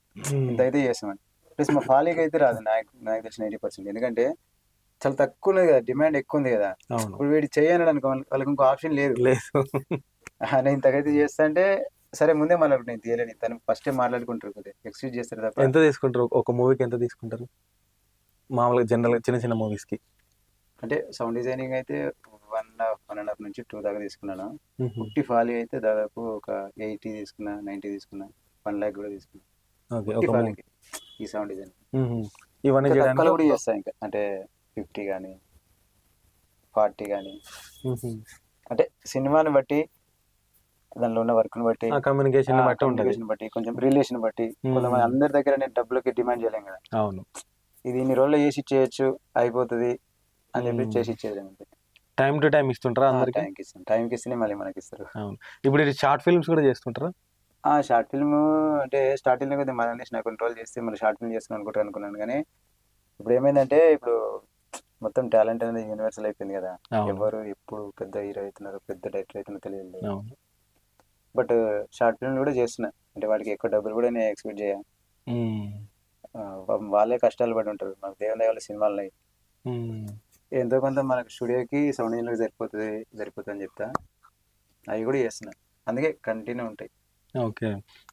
ఇంత అయితే చేస్తామని. ప్లస్ మా ఫాలీకి అయితే రాదు, నాకు తెలిసిన 80%. ఎందుకంటే చాలా తక్కువ ఉన్నది కదా, డిమాండ్ ఎక్కువ ఉంది కదా. ఇప్పుడు వీడి చేయను అనుకో, వాళ్ళకి ఇంకో ఆప్షన్ లేదు. నేను ఇంతకైతే చేస్తా అంటే సరే ముందే మాట్లాడుకుంటాను, నేను తీయలేని తను ఫస్ట్ మాట్లాడుకుంటారు, కొద్దిగా ఎక్స్క్యూజ్ చేస్తారు తప్ప. ఎంత తీసుకుంటారు ఒక మూవీకి? ఎంత తీసుకుంటారు మామూలుగా జనరల్ చిన్న చిన్న మూవీస్ కి? అంటే సౌండ్ డిజైనింగ్ అయితే 1.5 1.5 నుంచి 2 దాకా తీసుకున్నాను. పుట్టి ఫాలి అయితే దాదాపు ఒక 80 తీసుకున్నా, 90 తీసుకున్నా, 1 lakh కూడా తీసుకున్నా. పుట్టి ఫాలికి ఈ సౌండ్ డిజైన్ ఇవన్నీ కూడా చేస్తా ఇంకా, అంటే 50 కానీ 40 కానీ, అంటే సినిమాని బట్టి, దానిలో ఉన్న వర్క్ ని బట్టి, కమ్యూనికేషన్ బట్టి, కొంచెం రిలేషన్ బట్టి. కొంతమంది అందరి దగ్గర నేను డబ్బులకి డిమాండ్ చేయలేం కదా. అవును, ఇది ఇన్ని రోజుల్లో చేసి ఇచ్చేయచ్చు, అయిపోతుంది అని చెప్పి చేసి ఇచ్చేది అంతే. టైం టు టైం ఇస్తుంటారా అందరికి? టైంకి ఇస్తేనే మళ్ళీ మనకి ఇస్తారు. అవును. ఇప్పుడు ఇది షార్ట్ ఫిల్మ్స్ కూడా చేస్తుంటారా? షార్ట్ ఫిల్మ్ అంటే స్టార్టింగ్ లో కొద్దిగా మన కొన్ని రోజులు చేస్తే మళ్ళీ షార్ట్ ఫిల్మ్ చేస్తున్నాను అనుకున్నాను. కానీ ఇప్పుడు ఏమైందంటే, ఇప్పుడు మొత్తం టాలెంట్ అనేది యూనివర్సల్ అయిపోయింది కదా. ఎవరు ఎప్పుడు పెద్ద హీరో అవుతున్నారు, పెద్ద డైరెక్టర్ అవుతున్నారు తెలియదు. బట్ షార్ట్ ఫిల్మ్ కూడా చేస్తున్నా, అంటే వాటికి ఎక్కువ డబ్బులు కూడా నేను ఎక్స్పెక్ట్ చేయ. వాళ్ళే కష్టాలు పడి ఉంటారు. మనకు దేవుని వాళ్ళ సినిమాలు ఉన్నాయి, ఎంతో కొంత మనకు స్టూడియోకి సౌండ్ ఇంజనీర్ సరిపోతుంది అని చెప్తా. అవి కూడా చేస్తున్నా, అందుకే కంటిన్యూ ఉంటాయి. ఓకే,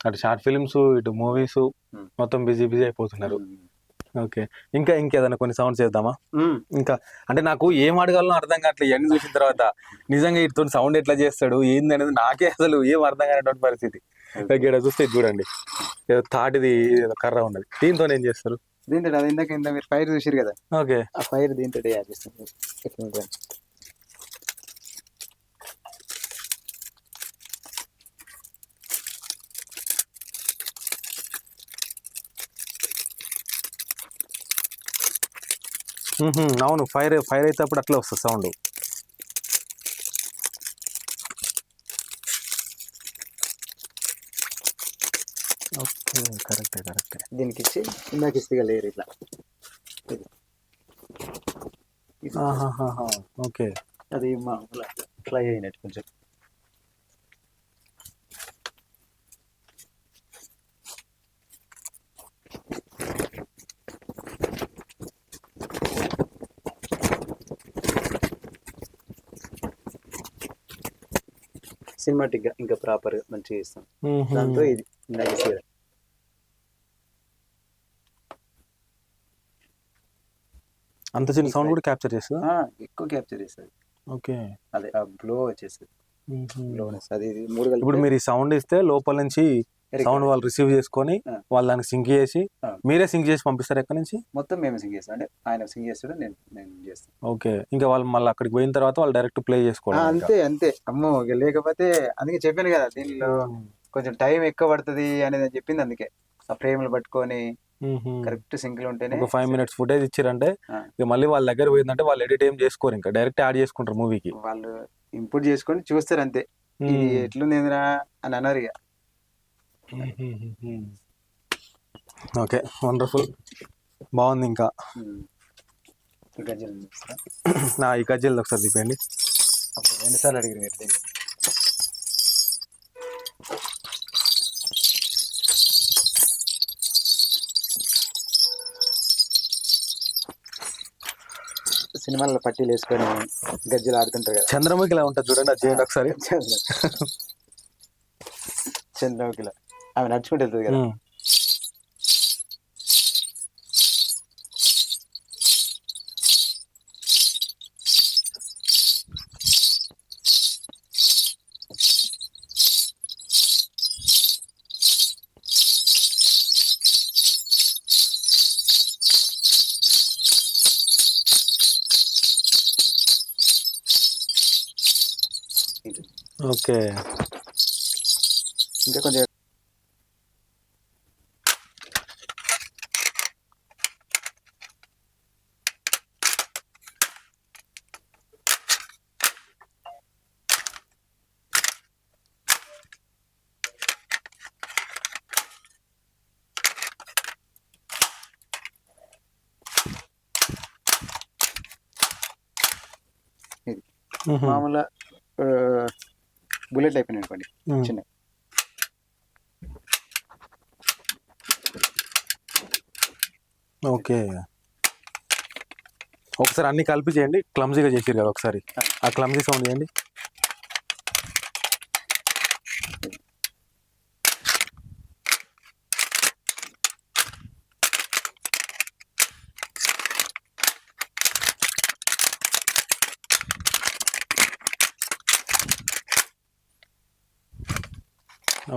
అటు షార్ట్ ఫిల్మ్స్, ఇటు మూవీస్, మొత్తం బిజీ అయిపోతున్నారు. ఓకే, ఇంకా ఇంకేదైనా కొన్ని సౌండ్స్ చేద్దామా? ఇంకా అంటే నాకు ఏం అడగాలో అర్థం కావట్లేదు. ఇవన్నీ చూసిన తర్వాత నిజంగా ఇటు సౌండ్ ఎట్లా చేస్తాడు ఏంది అనేది నాకే అసలు ఏం అర్థం కానటువంటి పరిస్థితి. ఇక్కడ చూస్తే చూడండి, ఏదో తాటిది ఏదో కర్ర ఉన్నది, దీంతో ఏం చేస్తారు? దీంతో అది ఇందాక మీరు ఫైర్ చూసారు కదా. ఓకే, ఆ ఫైర్ దీంతో యాడ్ చేస్తారు. అవును, ఫైర్ అయితే అప్పుడు అట్లా వస్తుంది సౌండ్. ఓకే, కరెక్టే. దీనికి ఇచ్చి ఇందాక ఇస్తే లేరు ఇట్లా. ఓకే, అది ఫ్లై అయినట్టు కొంచెం. సినిమాటిక్ గా ఇంకా ప్రాపర్ గా మంచిగా ఇస్తాం. దాంతో ఇది అంత చిన్న సౌండ్ కూడా క్యాప్చర్ చేస్తుంది, ఎక్కువ క్యాప్చర్ చేస్తుంది. ఓకే, అదే ఆ గ్లో వచ్చేస్తుంది. అది 3 ఇప్పుడు మీరు ఈ సౌండ్ ఇస్తే లోపల నుంచి సౌండ్ వాళ్ళు రిసీవ్ చేసుకొని వాళ్ళు దానికి సింక్ చేసి, మీరే సింక్ చేసి పంపిస్తారు ఎక్కడి నుంచి? మొత్తం మేము సింక్ చేస్తాం, అంటే ఆయన సింక్ చేస్తాడు, నేను చేస్తాను. ఓకే, ఇంకా వాళ్ళు మళ్ళీ అక్కడికి పోయిన తర్వాత వాళ్ళు డైరెక్ట్ ప్లే చేసుకోవాలి. అంతే. అమ్మో, లేకపోతే అందుకే చెప్పాను కదా, దీనిలో కొంచెం టైం ఎక్కువ పడుతుంది అనేది చెప్పింది. అందుకే ఆ ఫ్రేమ్లు పట్టుకొని కరెక్ట్ సింక్ లో ఉంటేనే. ఒక 5 minutes ఫుటేజ్ ఇచ్చారంటే మళ్ళీ వాళ్ళ దగ్గర పోయిందంటే వాళ్ళు ఎడిట్ ఏం చేసుకోరు, ఇంకా డైరెక్ట్ యాడ్ చేసుకుంటారు మూవీకి. వాళ్ళు ఇంపోర్ట్ చేసుకొని చూస్తారు అంతే, ఇది ఎట్లుందిరా అని అన్నారు ఇక. ఓకే, వండర్ఫుల్, బాగుంది. ఇంకా ఈ గజ్జలు ఒకసారి చూపండి. 2 సార్లు అడిగారు మీరు. సినిమాల్లో పట్టీలు వేసుకొని గజ్జలు ఆడుతుంటారు కదా. చంద్రముఖిలా ఉంటుంది చూడండి, అది చేయండి ఒకసారి. చంద్రముఖిలా ఆమె నడుచుకుంటూ వెళ్తుంది కదా. ఓకే, ఇంకా కొంచెం మామూలుగా బుల్లెట్ అయిపోయినాయి అనుకోండి, చిన్న. ఓకే, ఒకసారి అన్ని కలిపి చేయండి. క్లమ్జీగా చేసారు కదా, ఒకసారి ఆ క్లమ్జీ సౌండ్ చేయండి.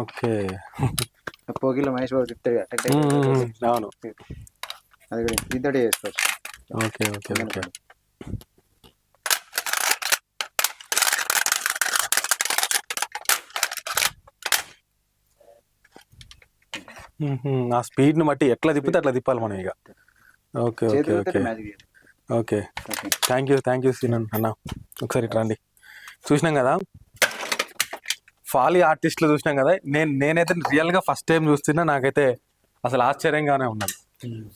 ఓకే. పోకిలో మహేష్ బాబు తిప్పుతాడు కదా, టక్ టక్ అవును. అది కూడా దీంతో చేసుకోవచ్చు. Okay okay okay. ఆ స్పీడ్ని బట్టి ఎట్లా తిప్పితే అట్లా తిప్పాలి మనం ఇక. Okay okay okay okay. Thank you సీనన్ అన్న. ఒకసారి ఇట్లా రండి. చూసినాం కదా ఫాలీ ఆర్టిస్టులు చూసినాం కదా. నేనైతే రియల్గా ఫస్ట్ టైం చూస్తున్నా. నాకైతే అసలు ఆశ్చర్యంగానే ఉన్నది.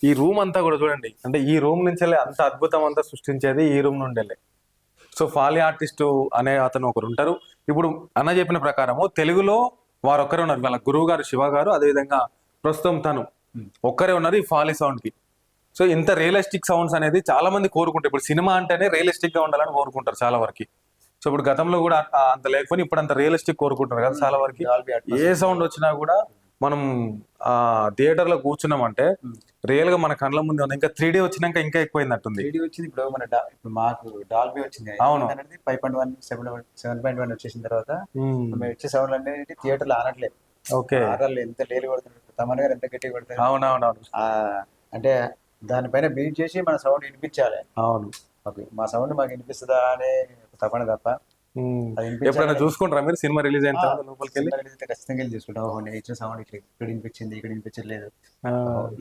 ఈ రూమ్ అంతా కూడా చూడండి, అంటే ఈ రూమ్ నుంచి అంత అద్భుతం అంతా సృష్టించేది ఈ రూమ్ నుండి. సో ఫాలీ ఆర్టిస్టు అనే అతను ఒకరు ఉంటారు. ఇప్పుడు అన్న చెప్పిన ప్రకారము తెలుగులో వారు ఒక్కరే ఉన్నారు. వాళ్ళ గురువు గారు శివ గారు, అదేవిధంగా ప్రస్తుతం తను ఒక్కరే ఉన్నారు ఈ ఫాలీ సౌండ్ కి. సో ఇంత రియలిస్టిక్ సౌండ్స్ అనేది చాలా మంది కోరుకుంటారు. ఇప్పుడు సినిమా అంటేనే రియలిస్టిక్ గా ఉండాలని కోరుకుంటారు చాలా వరకు. సో ఇప్పుడు గతంలో కూడా అంత లేకపోతే ఇప్పుడు అంత రియలిస్టిక్ కోరుకుంటారు కదా చాలా వరకు. ఏ సౌండ్ వచ్చినా కూడా మనం ఆ థియేటర్ లో కూర్చున్నామంటే రియల్ గా మన కళ్ళ ముందు ఉంది. ఇంకా 3D వచ్చినాక ఇంకా ఎక్కువైందంటుంది. 3D వచ్చింది ఇప్పుడు. ఇప్పుడు మాకు డాల్బీ వచ్చింది. అవును. 5.1 7.1 వచ్చేసిన తర్వాత మేము వచ్చే సౌండ్ అనేది థియేటర్ లో ఆనట్లేదు. ఓకే. ఆర్ఆర్లు ఎంత లేలు కొడుతున్నారు, తమన్ గారు ఎంత గట్టిగా కొడతారు. అవునవునవును. అంటే దానిపైన బీట్ చేసి మన సౌండ్ వినిపించాలి. అవును. మా సౌండ్ మాకు వినిపిస్తుందా అనే తపన తప్ప. ఎప్పుడైనా చూసుకుంటారా మీరు సినిమా రిలీజ్ అయిన తర్వాత లోపలికి వెళ్ళి? ఖచ్చితంగా వెళ్ళి చూసుకుంటాం. నేను ఇచ్చిన సౌండ్ ఇక్కడ వినిపించింది, ఇక్కడ వినిపించలేదు,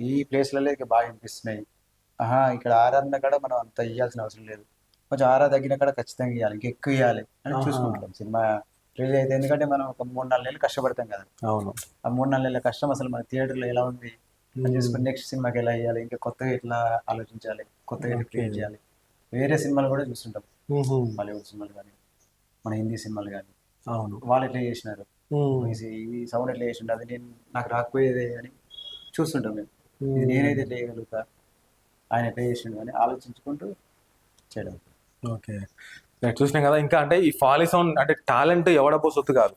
ఈ ప్లేస్లలో ఇక బాగా వినిపిస్తున్నాయి. ఇక్కడ ఆరాధన కూడా మనం అంత ఇవ్వాల్సిన అవసరం లేదు, కొంచెం ఆరా తగ్గిన కూడా ఖచ్చితంగా ఇవ్వాలి, ఇంకా ఎక్కువ ఇవ్వాలి అని చూసుకుంటాం సినిమా రిలీజ్ అయితే. ఎందుకంటే మనం ఒక 3-4 నెలలు కష్టపడతాం కదా. అవును. ఆ 3-4 నెలల కష్టం అసలు మన థియేటర్లో ఎలా ఉంది అని చూసుకుని నెక్స్ట్ సినిమాకి ఎలా ఇవ్వాలి, ఇంకా కొత్తగా ఎట్లా ఆలోచించాలి, కొత్తగా ఎట్లా క్రియేట్ చేయాలి. వేరే సినిమాలు కూడా చూస్తుంటాం, బాలీవుడ్ సినిమాలు కానీ మన హిందీ సినిమాలు కానీ. అవును. వాళ్ళు ఎట్లా చేసినారు, ఈ సౌండ్ ఎట్లా చేసిండు, అది నాకు రాకపోయేదే అని చూస్తుంటాం మేము. ఇది నేనైతే ఎట్లా చేయగలుగుతా, ఆయన ఎట్లా చేసిండు అని ఆలోచించుకుంటూ చేయడం. ఓకే. చూసినాం కదా. ఇంకా అంటే ఈ ఫాలీ సౌండ్ అంటే టాలెంట్ ఎవడపో సొత్తు కాదు.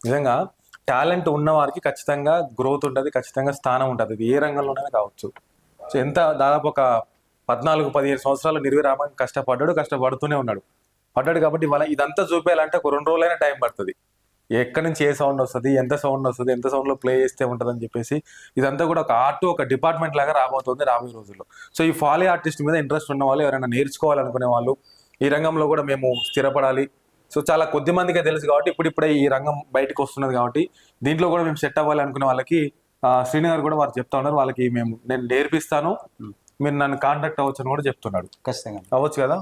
నిజంగా టాలెంట్ ఉన్న వారికి ఖచ్చితంగా గ్రోత్ ఉంటుంది, ఖచ్చితంగా స్థానం ఉంటుంది. ఇది ఏ రంగంలోనైనా కావచ్చు. సో ఎంత దాదాపు ఒక 14-15 సంవత్సరాలు నిర్విరామంగా కష్టపడుతూనే ఉన్నాడు కాబట్టి ఇవాళ ఇదంతా చూపేయాలంటే ఒక 2 రోజులైనా టైం పడుతుంది. ఎక్కడి నుంచి ఏ సౌండ్ వస్తుంది, ఎంత సౌండ్లో ప్లే చేస్తే ఉంటుంది అని చెప్పేసి ఇదంతా కూడా ఒక ఆర్ట్, ఒక డిపార్ట్మెంట్ లాగా రాబోతుంది రాబోయే రోజుల్లో. సో ఈ ఫాలీ ఆర్టిస్ట్ మీద ఇంట్రెస్ట్ ఉన్న వాళ్ళు, ఎవరైనా నేర్చుకోవాలనుకునే వాళ్ళు, ఈ రంగంలో కూడా మేము స్థిరపడాలి, సో చాలా కొద్ది మందికే తెలుసు కాబట్టి ఇప్పుడిప్పుడే ఈ రంగం బయటకు వస్తున్నది కాబట్టి దీంట్లో కూడా మేము సెట్ అవ్వాలి అనుకునే వాళ్ళకి శ్రీనగర్ కూడా వారు చెప్తా ఉన్నారు, వాళ్ళకి నేను నేర్పిస్తాను, మీరు నన్ను కాంటాక్ట్ అవ్వచ్చు అని కూడా చెప్తున్నాడు. ఖచ్చితంగా అవ్వచ్చు కదా.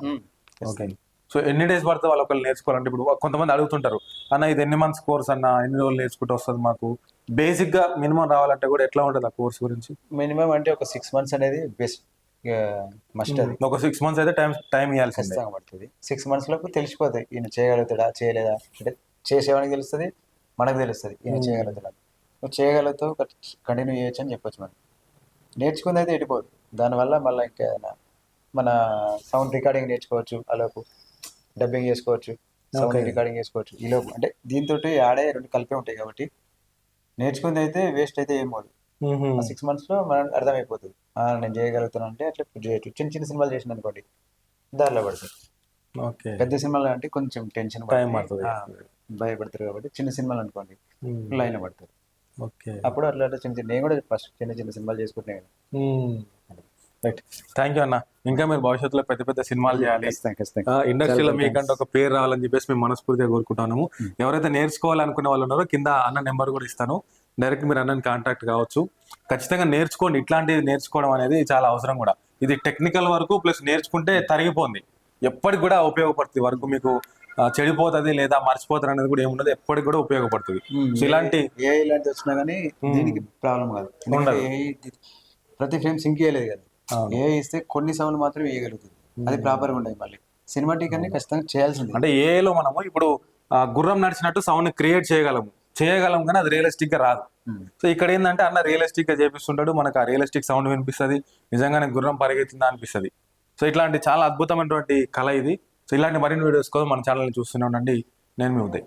ఓకే. సో ఎన్ని డేస్ పడితే వాళ్ళు ఒకళ్ళు నేర్చుకోవాలంటే ఇప్పుడు కొంతమంది అడుగుతుంటారు, అన్న ఇది ఎన్ని మంత్స్ కోర్స్ అన్న, ఎన్ని రోజులు నేర్చుకుంటూ వస్తుంది మాకు, బేసిక్ గా మినిమం రావాలంటే కూడా ఎట్లా ఉంటుంది ఆ కోర్స్ గురించి? మినిమం అంటే ఒక 6 months అనేది బెస్ట్ మస్ట్. అది ఒక 6 months అయితే టైం ఇవ్వాల్సి పడుతుంది. 6 months లోపు తెలిసిపోతాయి ఈయన చేయగలుగుతాడా చేయలేదా. అంటే చేసేవానికి తెలుస్తుంది, మనకు తెలుస్తుంది ఈయన చేయగలుగుతాడా. నువ్వు చేయగలుగుతావు, కంటిన్యూ చేయొచ్చు అని చెప్పొచ్చు. మనం నేర్చుకుంది అయితే ఎడిపోదు. దానివల్ల మళ్ళీ ఇంకా మన సౌండ్ రికార్డింగ్ నేర్చుకోవచ్చు, అలాపు డబ్బింగ్ చేసుకోవచ్చు, సౌండ్ రికార్డింగ్ చేసుకోవచ్చు ఈలోపు. అంటే దీంతో ఆడే 2 కలిపే ఉంటాయి కాబట్టి నేర్చుకుంది అయితే వేస్ట్ అయితే ఏమోదు. 6 months లో మనం అర్థమైపోతుంది, నేను చేయగలుగుతాను అంటే అట్లా చేయొచ్చు. చిన్న సినిమాలు చేసిన అనుకోండి దారిలో పడుతుంది. పెద్ద సినిమాలు అంటే కొంచెం టెన్షన్ భయపడతారు కాబట్టి చిన్న సినిమాలు అనుకోండి లైన్ పడతారు. అప్పుడు అట్లా చిన్న నేను కూడా ఫస్ట్ చిన్న సినిమాలు చేసుకుంటున్నాను కదా. రైట్. థ్యాంక్ యూ అన్న. ఇంకా మీరు భవిష్యత్తులో పెద్ద సినిమాలు చేయాలి, ఇండస్ట్రీలో మీకంటే ఒక పేరు రావాలని చెప్పేసి మేము మనస్ఫూర్తిగా కోరుకుంటున్నాము. ఎవరైతే నేర్చుకోవాలనుకునే వాళ్ళు ఉన్నారో కింద అన్న నెంబర్ కూడా ఇస్తాను, డైరెక్ట్ మీరు అన్నని కాంటాక్ట్ కావచ్చు. ఖచ్చితంగా నేర్చుకోండి, ఇట్లాంటివి నేర్చుకోవడం అనేది చాలా అవసరం కూడా. ఇది టెక్నికల్ వరకు ప్లస్ నేర్చుకుంటే తరిగిపోయింది, ఎప్పటికి కూడా ఉపయోగపడుతుంది. వరకు మీకు చెడిపోతుంది లేదా మర్చిపోతారు అనేది కూడా ఏముండదు, ఎప్పటికి కూడా ఉపయోగపడుతుంది. ఇలాంటి ఇలాంటి వచ్చినా కానీ దీనికి ప్రాబ్లం కాదు. ప్రతి ఫ్రేమ్ సింక్ చేయలేదు కదా, ఏ ఇస్తే కొన్ని సౌండ్ మాత్రం వేయగలుగుతుంది, అది ప్రాపర్గా ఉండదు. మళ్ళీ సినిమాటిక్ అన్ని ఖచ్చితంగా చేయాల్సింది. అంటే ఏలో మనము ఇప్పుడు గుర్రం నడిచినట్టు సౌండ్ క్రియేట్ చేయగలం కానీ అది రియలిస్టిక్ గా రాదు. సో ఇక్కడ ఏంటంటే అన్న రియలిస్టిక్ గా చేపిస్తుంటాడు, మనకు ఆ రియలిస్టిక్ సౌండ్ వినిపిస్తుంది, నిజంగానే గుర్రం పరిగెత్తిందా అనిపిస్తుంది. సో ఇట్లాంటి చాలా అద్భుతమైనటువంటి కళ ఇది. సో ఇలాంటి మరిన్ని వీడియోస్ కోసం మన ఛానల్ని చూస్తూనే ఉండండి. నేను మీ ఉదయ్.